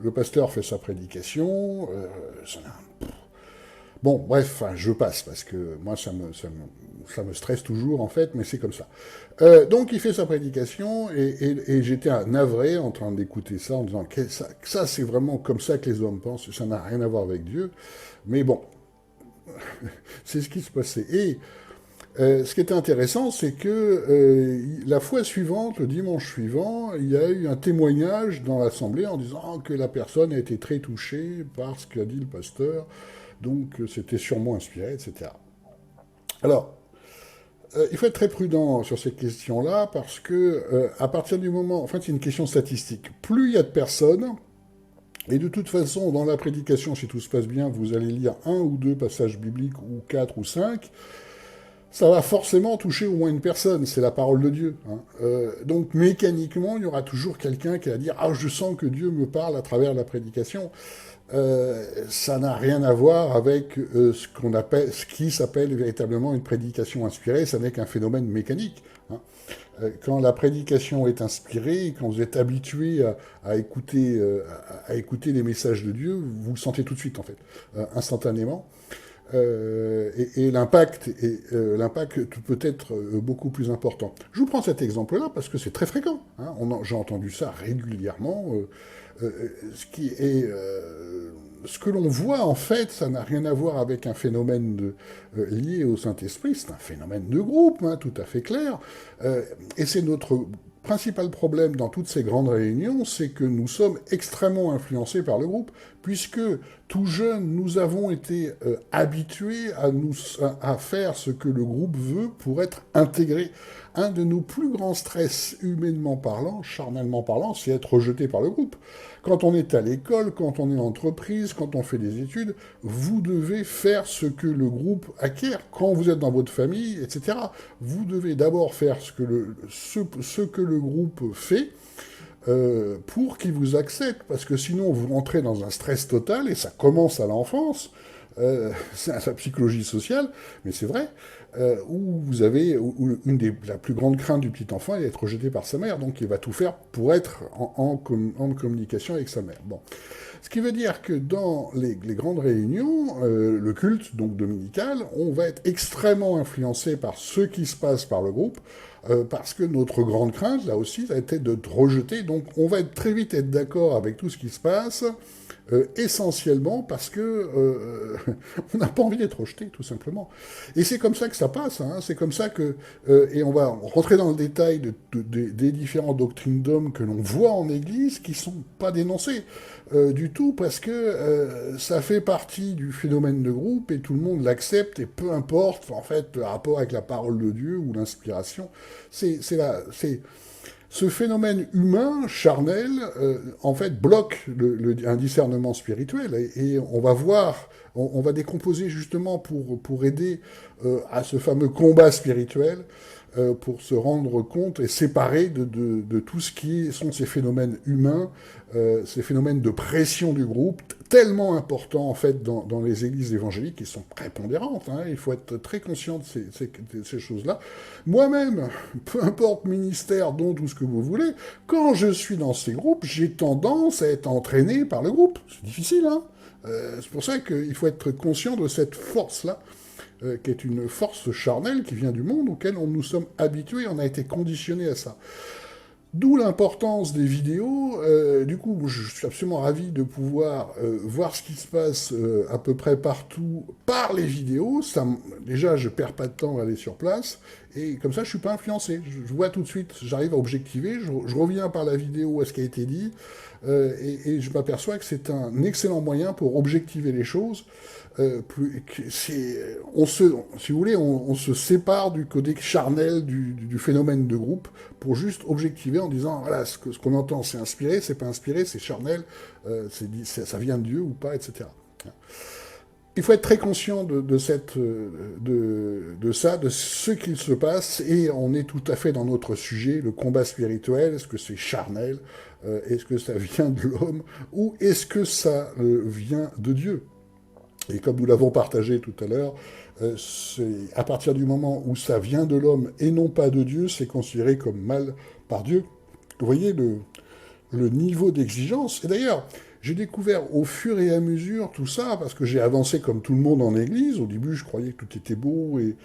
le pasteur fait sa prédication, bon, bref, enfin, je passe, parce que moi, ça me stresse toujours, en fait, mais c'est comme ça. Donc, il fait sa prédication, et j'étais navré en train d'écouter ça, en disant que ça c'est vraiment comme ça que les hommes pensent, ça n'a rien à voir avec Dieu, mais bon, c'est ce qui se passait. Et ce qui était intéressant, c'est que la fois suivante, le dimanche suivant, il y a eu un témoignage dans l'assemblée en disant que la personne a été très touchée par ce qu'a dit le pasteur, donc c'était sûrement inspiré, etc. Alors, il faut être très prudent sur ces questions-là, parce que à partir du moment, en fait, c'est une question statistique. Plus il y a de personnes, et de toute façon, dans la prédication, si tout se passe bien, vous allez lire 1 ou 2 passages bibliques, ou 4 ou 5, ça va forcément toucher au moins une personne, c'est la parole de Dieu. Hein. Donc mécaniquement, il y aura toujours quelqu'un qui va dire « Ah, je sens que Dieu me parle à travers la prédication ». ça n'a rien à voir avec ce qui s'appelle véritablement une prédication inspirée. Ça n'est qu'un phénomène mécanique. Hein. Quand la prédication est inspirée, quand vous êtes habitué à écouter les messages de Dieu, vous le sentez tout de suite, en fait, instantanément. Et l'impact peut être beaucoup plus important. Je vous prends cet exemple-là parce que c'est très fréquent. Hein. J'ai entendu ça régulièrement. Ce qui est ce que l'on voit, en fait, ça n'a rien à voir avec un phénomène lié au Saint-Esprit, c'est un phénomène de groupe, hein, tout à fait clair. Et c'est notre principal problème dans toutes ces grandes réunions, c'est que nous sommes extrêmement influencés par le groupe, puisque tout jeune, nous avons été habitués à faire ce que le groupe veut pour être intégrés. Un de nos plus grands stress, humainement parlant, charnellement parlant, c'est être rejeté par le groupe. Quand on est à l'école, quand on est en entreprise, quand on fait des études, vous devez faire ce que le groupe acquiert. Quand vous êtes dans votre famille, etc., vous devez d'abord faire ce que le groupe fait, pour qu'il vous accepte, parce que sinon vous rentrez dans un stress total, et ça commence à l'enfance, c'est la psychologie sociale, mais c'est vrai, où vous avez la plus grande crainte du petit enfant est d'être rejeté par sa mère, donc il va tout faire pour être en communication avec sa mère. Bon. Ce qui veut dire que dans les grandes réunions, le culte donc dominical, on va être extrêmement influencé par ce qui se passe par le groupe, parce que notre grande crainte, là aussi, ça a été de te rejeter. Donc on va très vite être d'accord avec tout ce qui se passe, essentiellement parce que on n'a pas envie d'être rejeté, tout simplement. Et c'est comme ça que ça passe, hein, c'est comme ça que... et on va rentrer dans le détail des différentes doctrines d'hommes que l'on voit en Église qui sont pas dénoncées du tout, parce que ça fait partie du phénomène de groupe et tout le monde l'accepte, et peu importe, en fait, le rapport avec la parole de Dieu ou l'inspiration, ce phénomène humain, charnel, en fait, bloque un discernement spirituel. Et on va voir, on va décomposer justement pour aider à ce fameux combat spirituel, pour se rendre compte et séparer de tout ce qui sont ces phénomènes humains, ces phénomènes de pression du groupe, tellement importants en fait dans les églises évangéliques, qui sont prépondérantes. Hein, il faut être très conscient de ces choses-là. Moi-même, peu importe ministère, don, tout ce que vous voulez, quand je suis dans ces groupes, j'ai tendance à être entraîné par le groupe. C'est difficile, hein. C'est pour ça qu'il faut être conscient de cette force-là, qui est une force charnelle qui vient du monde auquel nous sommes habitués, on a été conditionnés à ça. D'où l'importance des vidéos. Du coup, je suis absolument ravi de pouvoir voir ce qui se passe à peu près partout par les vidéos. Déjà, je perds pas de temps à aller sur place, et comme ça, je suis pas influencé. Je vois tout de suite, j'arrive à objectiver, je reviens par la vidéo à ce qui a été dit, et je m'aperçois que c'est un excellent moyen pour objectiver les choses. Si vous voulez, on se sépare du côté charnel du phénomène de groupe pour juste objectiver en disant, voilà, ce qu'on entend, c'est inspiré, c'est pas inspiré, c'est charnel, ça vient de Dieu ou pas, etc. Il faut être très conscient de ça, de ce qu'il se passe, et on est tout à fait dans notre sujet, le combat spirituel. Est-ce que c'est charnel? Est-ce que ça vient de l'homme? Ou est-ce que ça vient de Dieu? Et comme nous l'avons partagé tout à l'heure, c'est à partir du moment où ça vient de l'homme et non pas de Dieu, c'est considéré comme mal par Dieu. Vous voyez le niveau d'exigence. Et d'ailleurs, j'ai découvert au fur et à mesure tout ça, parce que j'ai avancé comme tout le monde en Église. Au début, je croyais que tout était beau et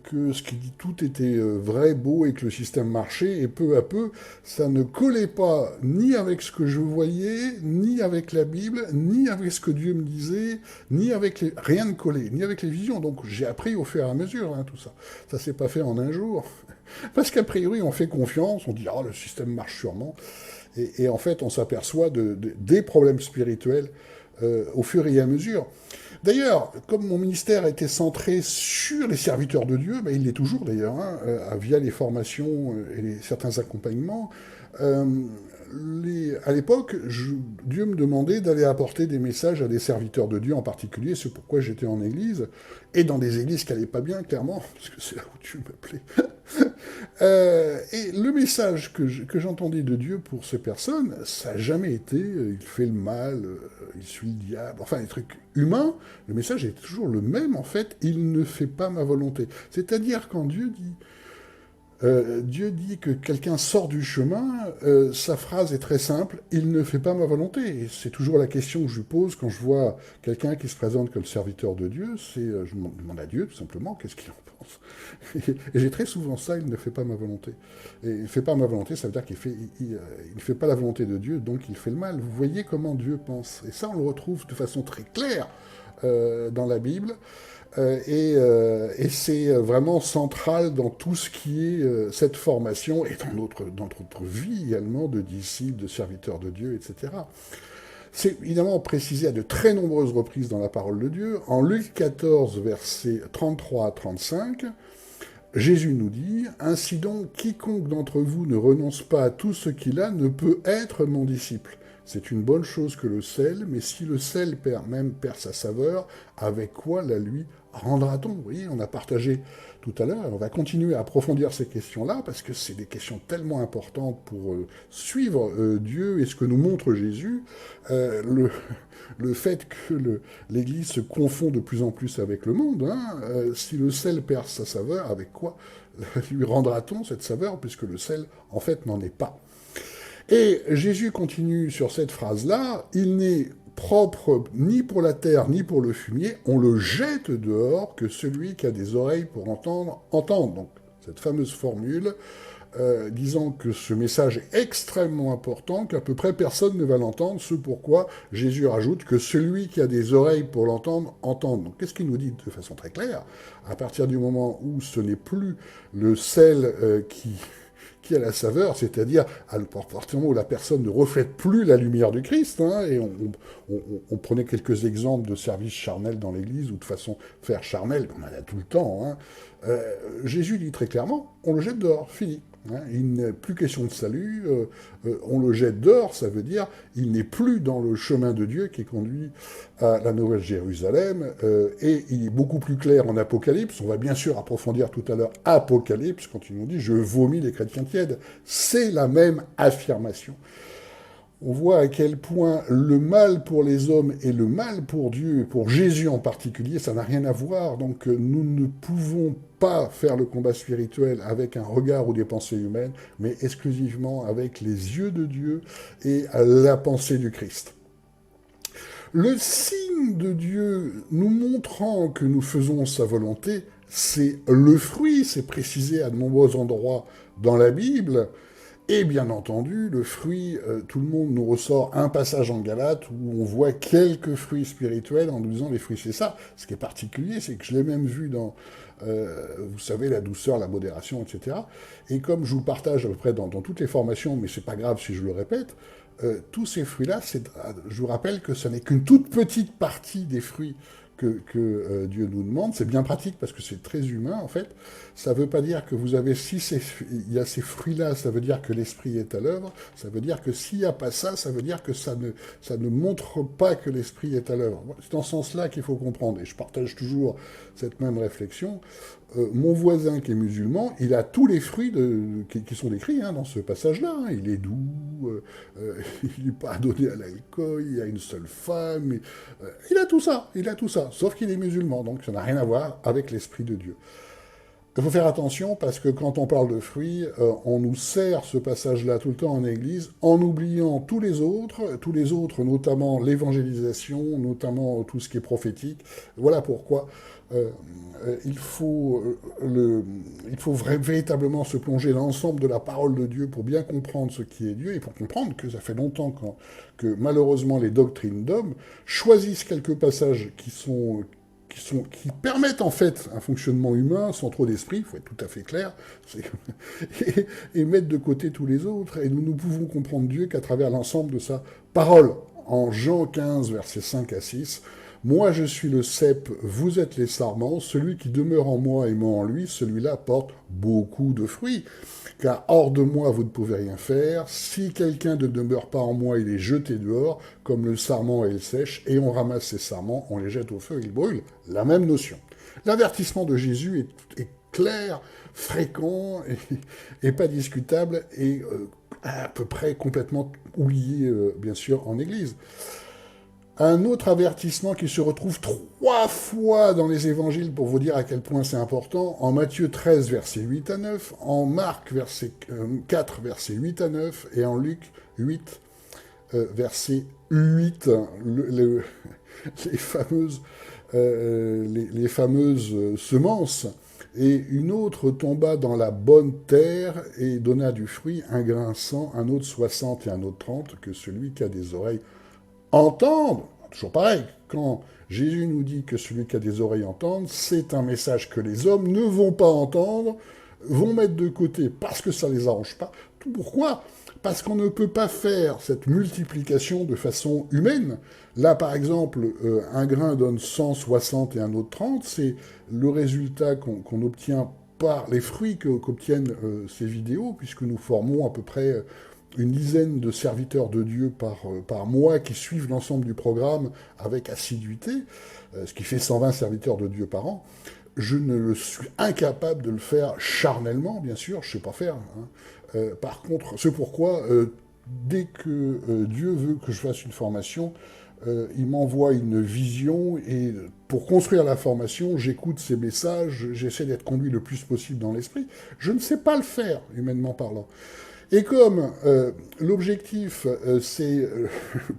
que ce qui dit tout était vrai, beau, et que le système marchait, et peu à peu, ça ne collait pas ni avec ce que je voyais, ni avec la Bible, ni avec ce que Dieu me disait, rien ne collait, ni avec les visions. Donc j'ai appris au fur et à mesure, hein, tout ça. Ça s'est pas fait en un jour. Parce qu'a priori, on fait confiance, on dit « Ah, le système marche sûrement ». Et en fait, on s'aperçoit des problèmes spirituels au fur et à mesure. D'ailleurs, comme mon ministère était centré sur les serviteurs de Dieu, il l'est toujours d'ailleurs, hein, via les formations et certains accompagnements, à l'époque, Dieu me demandait d'aller apporter des messages à des serviteurs de Dieu en particulier, c'est pourquoi j'étais en église, et dans des églises qui n'allaient pas bien, clairement, parce que c'est là où Dieu m'appelait. Et le message que j'entendais de Dieu pour ces personnes, ça n'a jamais été il fait le mal, il suit le diable, enfin les trucs humains. Le message est toujours le même en fait, il ne fait pas ma volonté. C'est-à-dire quand Dieu dit que quelqu'un sort du chemin, sa phrase est très simple, il ne fait pas ma volonté. Et c'est toujours la question que je pose quand je vois quelqu'un qui se présente comme serviteur de Dieu, je demande à Dieu tout simplement, qu'est-ce qu'il en pense. Et j'ai très souvent ça, il ne fait pas ma volonté. Et il ne fait pas ma volonté, ça veut dire qu'il ne fait pas la volonté de Dieu, donc il fait le mal. Vous voyez comment Dieu pense. Et ça, on le retrouve de façon très claire dans la Bible. Et c'est vraiment central dans tout ce qui est cette formation et dans notre vie également de disciples, de serviteurs de Dieu, etc. C'est évidemment précisé à de très nombreuses reprises dans la parole de Dieu. En Luc 14, versets 33 à 35, Jésus nous dit « Ainsi donc, quiconque d'entre vous ne renonce pas à tout ce qu'il a ne peut être mon disciple. C'est une bonne chose que le sel, mais si le sel perd sa saveur, avec quoi la lui rendra-t-on » Vous voyez, on a partagé tout à l'heure, on va continuer à approfondir ces questions-là, parce que c'est des questions tellement importantes pour suivre Dieu et ce que nous montre Jésus. Le fait que l'Église se confond de plus en plus avec le monde, hein, si le sel perd sa saveur, avec quoi lui rendra-t-on cette saveur, puisque le sel, en fait, n'en est pas. Et Jésus continue sur cette phrase-là, il n'est propre ni pour la terre ni pour le fumier, on le jette dehors, que celui qui a des oreilles pour entendre, entende. Donc, cette fameuse formule disant que ce message est extrêmement important, qu'à peu près personne ne va l'entendre, ce pourquoi Jésus rajoute que celui qui a des oreilles pour l'entendre, entende. Donc qu'est-ce qu'il nous dit de façon très claire? À partir du moment où ce n'est plus le sel qui a la saveur, c'est-à-dire à partir du moment où la personne ne reflète plus la lumière du Christ, hein, et on prenait quelques exemples de services charnels dans l'Église, ou de façon faire charnelle, on en a tout le temps, hein. Jésus dit très clairement, on le jette dehors, fini. Hein, il n'est plus question de salut, on le jette dehors, ça veut dire il n'est plus dans le chemin de Dieu qui conduit à la Nouvelle Jérusalem, et il est beaucoup plus clair en Apocalypse, on va bien sûr approfondir tout à l'heure Apocalypse, quand il nous dit « je vomis les chrétiens tièdes », c'est la même affirmation. On voit à quel point le mal pour les hommes et le mal pour Dieu, et pour Jésus en particulier, ça n'a rien à voir. Donc nous ne pouvons pas faire le combat spirituel avec un regard ou des pensées humaines, mais exclusivement avec les yeux de Dieu et la pensée du Christ. Le signe de Dieu nous montrant que nous faisons sa volonté, c'est le fruit, c'est précisé à de nombreux endroits dans la Bible. Et bien entendu, le fruit, tout le monde nous ressort un passage en Galates où on voit quelques fruits spirituels en nous disant les fruits c'est ça. Ce qui est particulier, c'est que je l'ai même vu dans, vous savez, la douceur, la modération, etc. Et comme je vous partage à peu près dans toutes les formations, mais c'est pas grave si je le répète, tous ces fruits-là, je vous rappelle que ce n'est qu'une toute petite partie des fruits que Dieu nous demande. C'est bien pratique parce que c'est très humain, en fait. Ça ne veut pas dire que vous avez, il y a ces fruits-là, ça veut dire que l'esprit est à l'œuvre. Ça veut dire que s'il n'y a pas ça, ça veut dire que ça ne montre pas que l'esprit est à l'œuvre. C'est dans ce sens-là qu'il faut comprendre. Et je partage toujours cette même réflexion. Mon voisin qui est musulman, il a tous les fruits qui sont décrits dans ce passage-là. Hein. Il est doux, il n'est pas donné à l'alcool, il a une seule femme, il a tout ça, sauf qu'il est musulman, donc ça n'a rien à voir avec l'esprit de Dieu. Il faut faire attention parce que quand on parle de fruits, on nous sert ce passage-là tout le temps en Église en oubliant tous les autres notamment l'évangélisation, notamment tout ce qui est prophétique. Voilà pourquoi il faut véritablement se plonger dans l'ensemble de la parole de Dieu pour bien comprendre ce qui est Dieu et pour comprendre que ça fait longtemps que malheureusement les doctrines d'hommes choisissent quelques passages qui permettent en fait un fonctionnement humain sans trop d'esprit, il faut être tout à fait clair, et mettre de côté tous les autres. Et nous ne pouvons comprendre Dieu qu'à travers l'ensemble de sa parole. En Jean 15, versets 5 à 6, « Moi je suis le cep, vous êtes les sarments, celui qui demeure en moi et moi en lui, celui-là porte beaucoup de fruits. Car hors de moi vous ne pouvez rien faire, si quelqu'un ne demeure pas en moi, il est jeté dehors, comme le sarment et le sèche, et on ramasse ces sarments, on les jette au feu, ils brûlent. » La même notion. L'avertissement de Jésus est clair, fréquent et pas discutable et à peu près complètement oublié, bien sûr, en Église. Un autre avertissement qui se retrouve 3 fois dans les évangiles pour vous dire à quel point c'est important, en Matthieu 13, versets 8 à 9, en Marc 4, versets 8 à 9, et en Luc 8, verset 8, les fameuses semences. Et une autre tomba dans la bonne terre et donna du fruit, un grain 100, un autre 60 et un autre 30, que celui qui a des oreilles entende. Toujours pareil, quand Jésus nous dit que celui qui a des oreilles entende, c'est un message que les hommes ne vont pas entendre, vont mettre de côté parce que ça ne les arrange pas. Pourquoi ? Parce qu'on ne peut pas faire cette multiplication de façon humaine. Là, par exemple, un grain donne 160 et un autre 30, c'est le résultat qu'on obtient par les fruits qu'obtiennent ces vidéos, puisque nous formons à peu près une dizaine de serviteurs de Dieu par mois qui suivent l'ensemble du programme avec assiduité, ce qui fait 120 serviteurs de Dieu par an. Je ne suis incapable de le faire charnellement, bien sûr, je ne sais pas faire. Par contre, c'est pourquoi, dès que Dieu veut que je fasse une formation, il m'envoie une vision, et pour construire la formation, j'écoute ses messages, j'essaie d'être conduit le plus possible dans l'esprit. Je ne sais pas le faire, humainement parlant. Et comme l'objectif, c'est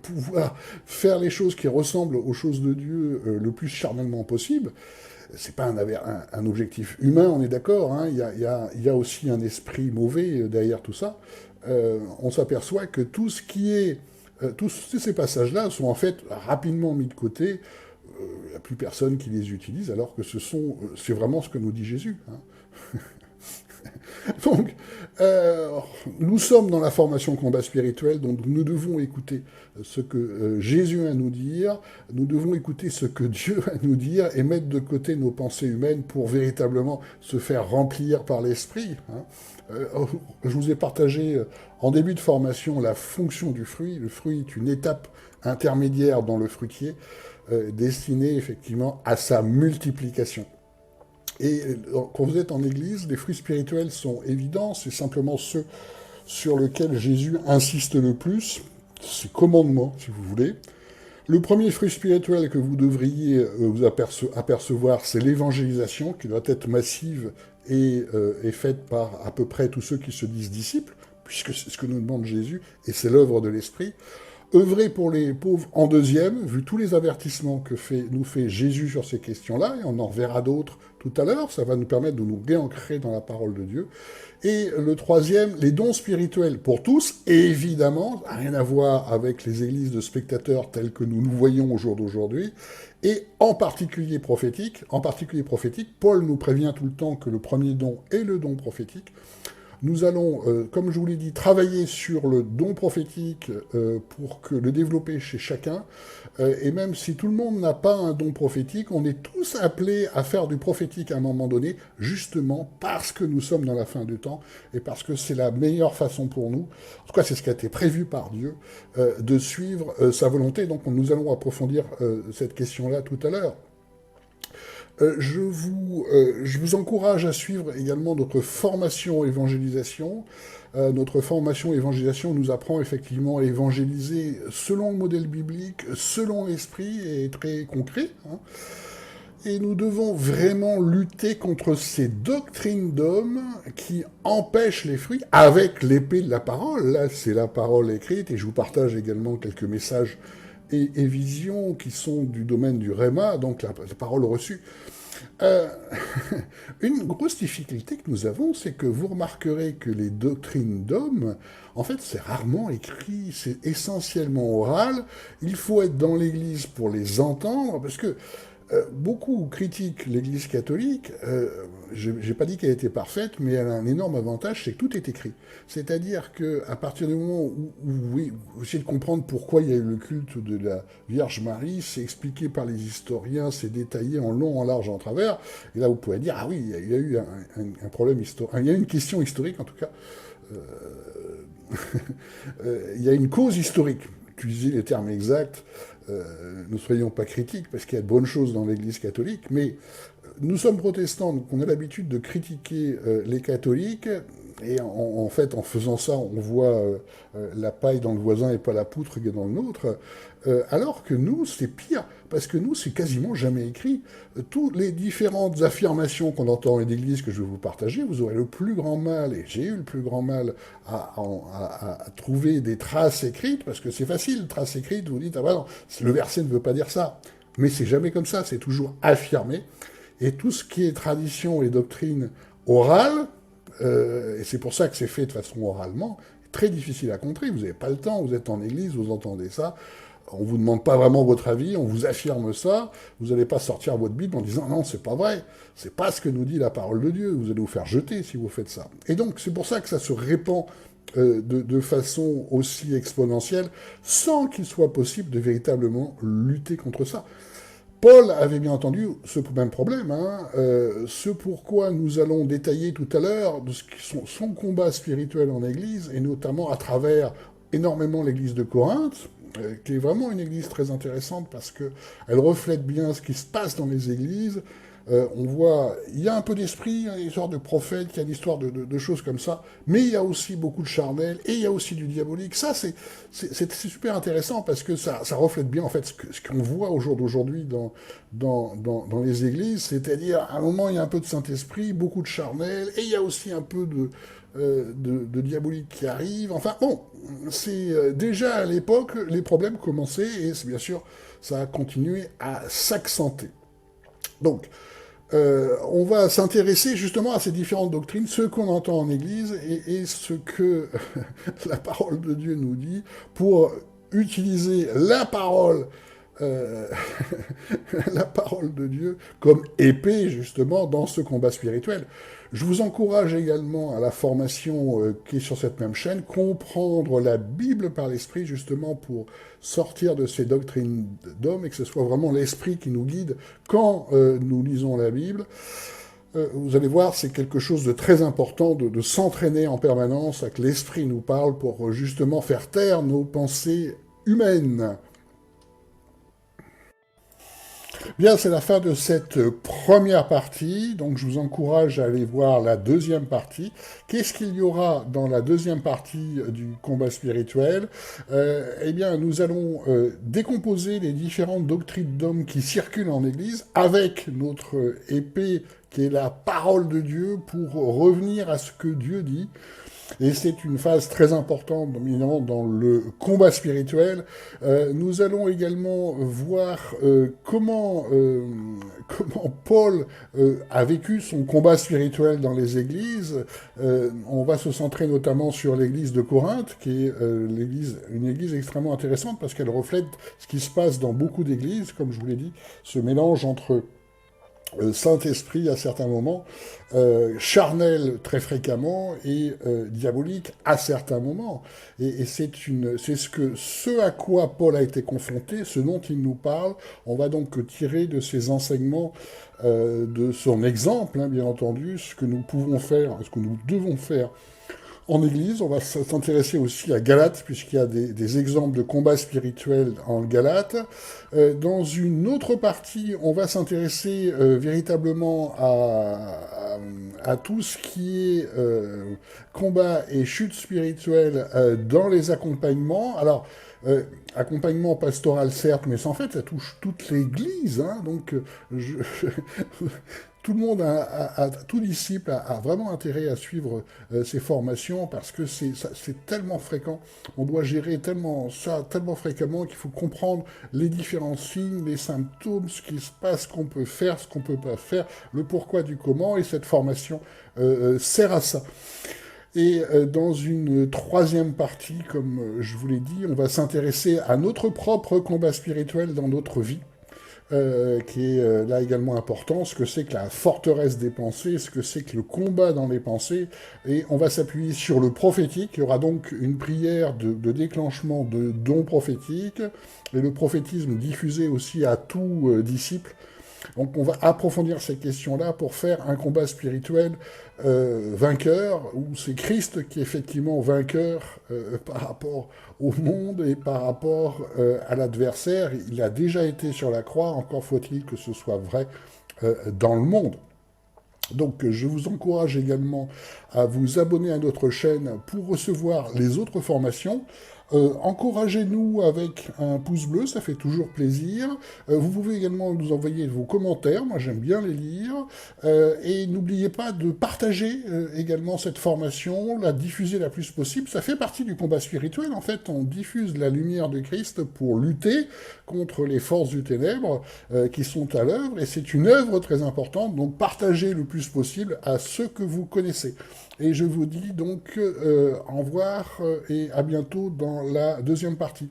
pouvoir faire les choses qui ressemblent aux choses de Dieu le plus charnellement possible, c'est pas un objectif humain, on est d'accord, hein, il y a aussi un esprit mauvais derrière tout ça. On s'aperçoit que tous ces passages-là sont en fait rapidement mis de côté. Il n'y a plus personne qui les utilise, alors que c'est vraiment ce que nous dit Jésus. Hein. Donc, nous sommes dans la formation combat spirituel, donc nous devons écouter ce que Jésus a à nous dire, nous devons écouter ce que Dieu a à nous dire et mettre de côté nos pensées humaines pour véritablement se faire remplir par l'esprit. Hein. Je vous ai partagé en début de formation la fonction du fruit. Le fruit est une étape intermédiaire dans le fruitier, destinée effectivement à sa multiplication. Et quand vous êtes en église, les fruits spirituels sont évidents, c'est simplement ceux sur lesquels Jésus insiste le plus, ses commandements, si vous voulez. Le premier fruit spirituel que vous devriez vous apercevoir, c'est l'évangélisation, qui doit être massive et faite par à peu près tous ceux qui se disent disciples, puisque c'est ce que nous demande Jésus, et c'est l'œuvre de l'Esprit. Œuvrer pour les pauvres en deuxième, vu tous les avertissements que nous fait Jésus sur ces questions-là, et on en reverra d'autres tout à l'heure, ça va nous permettre de nous réancrer dans la parole de Dieu. Et le troisième, les dons spirituels pour tous, et évidemment, rien à voir avec les églises de spectateurs telles que nous voyons au jour d'aujourd'hui, et en particulier prophétique. En particulier prophétique, Paul nous prévient tout le temps que le premier don est le don prophétique. Nous allons, comme je vous l'ai dit, travailler sur le don prophétique pour le développer chez chacun. Et même si tout le monde n'a pas un don prophétique, on est tous appelés à faire du prophétique à un moment donné, justement parce que nous sommes dans la fin du temps et parce que c'est la meilleure façon pour nous, en tout cas c'est ce qui a été prévu par Dieu, de suivre sa volonté. Donc nous allons approfondir cette question-là tout à l'heure. Je vous encourage à suivre également notre formation évangélisation. Notre formation évangélisation nous apprend effectivement à évangéliser selon le modèle biblique, selon l'esprit et très concret. Hein. Et nous devons vraiment lutter contre ces doctrines d'hommes qui empêchent les fruits avec l'épée de la parole. Là, c'est la parole écrite et je vous partage également quelques messages et visions qui sont du domaine du Réma, donc la parole reçue. Une grosse difficulté que nous avons, c'est que vous remarquerez que les doctrines d'hommes, en fait, c'est rarement écrit, c'est essentiellement oral. Il faut être dans l'Église pour les entendre, parce que beaucoup critiquent l'Église catholique. Je n'ai pas dit qu'elle était parfaite, mais elle a un énorme avantage, c'est que tout est écrit. C'est-à-dire qu'à partir du moment où vous essayez de comprendre pourquoi il y a eu le culte de la Vierge Marie, c'est expliqué par les historiens, c'est détaillé en long, en large, en travers, et là vous pouvez dire, ah oui, il y a eu un problème historique, il y a eu une question historique en tout cas, il y a une cause historique. utiliser les termes exacts, ne soyons pas critiques, parce qu'il y a de bonnes choses dans l'Église catholique, mais nous sommes protestants, donc on a l'habitude de critiquer les catholiques, et en fait, en faisant ça, on voit la paille dans le voisin et pas la poutre qui est dans le nôtre, alors que nous, c'est pire, parce que nous, c'est quasiment jamais écrit. Toutes les différentes affirmations qu'on entend dans l'Église que je vais vous partager, vous aurez le plus grand mal, et j'ai eu le plus grand mal à trouver des traces écrites, parce que c'est facile, traces écrites, vous dites, ah bah non, le verset ne veut pas dire ça. Mais c'est jamais comme ça, c'est toujours affirmé. Et tout ce qui est tradition et doctrine orale, et c'est pour ça que c'est fait de façon oralement, très difficile à contrer. Vous n'avez pas le temps, vous êtes en église, vous entendez ça, on vous demande pas vraiment votre avis, on vous affirme ça, vous n'allez pas sortir votre Bible en disant non, c'est pas vrai, c'est pas ce que nous dit la parole de Dieu, vous allez vous faire jeter si vous faites ça. Et donc c'est pour ça que ça se répand de façon aussi exponentielle, sans qu'il soit possible de véritablement lutter contre ça. Paul avait bien entendu ce même problème, ce pourquoi nous allons détailler tout à l'heure de ce qui sont son combat spirituel en Église, et notamment à travers énormément l'Église de Corinthe, qui est vraiment une Église très intéressante parce qu'elle reflète bien ce qui se passe dans les Églises. On voit, il y a un peu d'esprit, il y a l'histoire de prophètes, il y a l'histoire de choses comme ça, mais il y a aussi beaucoup de charnel, et il y a aussi du diabolique. Ça, c'est super intéressant, parce que ça reflète bien, en fait, ce qu'on voit au jour d'aujourd'hui dans les églises, c'est-à-dire, à un moment, il y a un peu de Saint-Esprit, beaucoup de charnel, et il y a aussi un peu de diabolique qui arrive. Enfin, bon, c'est déjà à l'époque, les problèmes commençaient, et bien sûr, ça a continué à s'accentuer. Donc, on va s'intéresser justement à ces différentes doctrines, ce qu'on entend en Église et ce que la parole de Dieu nous dit pour utiliser la parole la parole de Dieu comme épée justement dans ce combat spirituel. Je vous encourage également à la formation qui est sur cette même chaîne, comprendre la Bible par l'Esprit justement pour sortir de ces doctrines d'hommes et que ce soit vraiment l'Esprit qui nous guide quand nous lisons la Bible. Vous allez voir, c'est quelque chose de très important de s'entraîner en permanence à que l'Esprit nous parle pour justement faire taire nos pensées humaines. Bien, c'est la fin de cette première partie, donc je vous encourage à aller voir la deuxième partie. Qu'est-ce qu'il y aura dans la deuxième partie du combat spirituel ? Eh bien, nous allons décomposer les différentes doctrines d'hommes qui circulent en Église avec notre épée qui est la parole de Dieu pour revenir à ce que Dieu dit. Et c'est une phase très importante, évidemment, dans le combat spirituel. Nous allons également voir comment Paul a vécu son combat spirituel dans les églises. On va se centrer notamment sur l'église de Corinthe, qui est une église extrêmement intéressante parce qu'elle reflète ce qui se passe dans beaucoup d'églises, comme je vous l'ai dit, ce mélange entre Saint-Esprit à certains moments, charnel très fréquemment et diabolique à certains moments. Et c'est ce à quoi Paul a été confronté, ce dont il nous parle. On va donc tirer de ses enseignements, de son exemple, bien entendu, ce que nous pouvons faire, ce que nous devons faire en Église. On va s'intéresser aussi à Galates, puisqu'il y a des exemples de combats spirituels en Galates. Dans une autre partie, on va s'intéresser véritablement à tout ce qui est combat et chute spirituelle dans les accompagnements. Alors, accompagnement pastoral certes, mais en fait ça touche toute l'Église, donc tout le monde, tout disciple a vraiment intérêt à suivre ces formations parce que c'est tellement fréquent, on doit gérer tellement fréquemment qu'il faut comprendre les différents signes, les symptômes, ce qui se passe, ce qu'on peut faire, ce qu'on peut pas faire, le pourquoi du comment, et cette formation sert à ça. Et dans une troisième partie, comme je vous l'ai dit, on va s'intéresser à notre propre combat spirituel dans notre vie, qui est là également important, ce que c'est que la forteresse des pensées, ce que c'est que le combat dans les pensées, et on va s'appuyer sur le prophétique. Il y aura donc une prière de déclenchement de dons prophétiques, et le prophétisme diffusé aussi à tout disciple. Donc on va approfondir ces questions-là pour faire un combat spirituel vainqueur, où c'est Christ qui est effectivement vainqueur par rapport au monde et par rapport à l'adversaire. Il a déjà été sur la croix, encore faut-il que ce soit vrai dans le monde. Donc je vous encourage également à vous abonner à notre chaîne pour recevoir les autres formations. Encouragez-nous avec un pouce bleu, ça fait toujours plaisir. Vous pouvez également nous envoyer vos commentaires, moi j'aime bien les lire. Et n'oubliez pas de partager également cette formation, la diffuser la plus possible. Ça fait partie du combat spirituel, en fait, on diffuse la lumière de Christ pour lutter contre les forces du ténèbre qui sont à l'œuvre, et c'est une œuvre très importante, donc partagez le plus possible à ceux que vous connaissez. Et je vous dis donc au revoir et à bientôt dans la deuxième partie.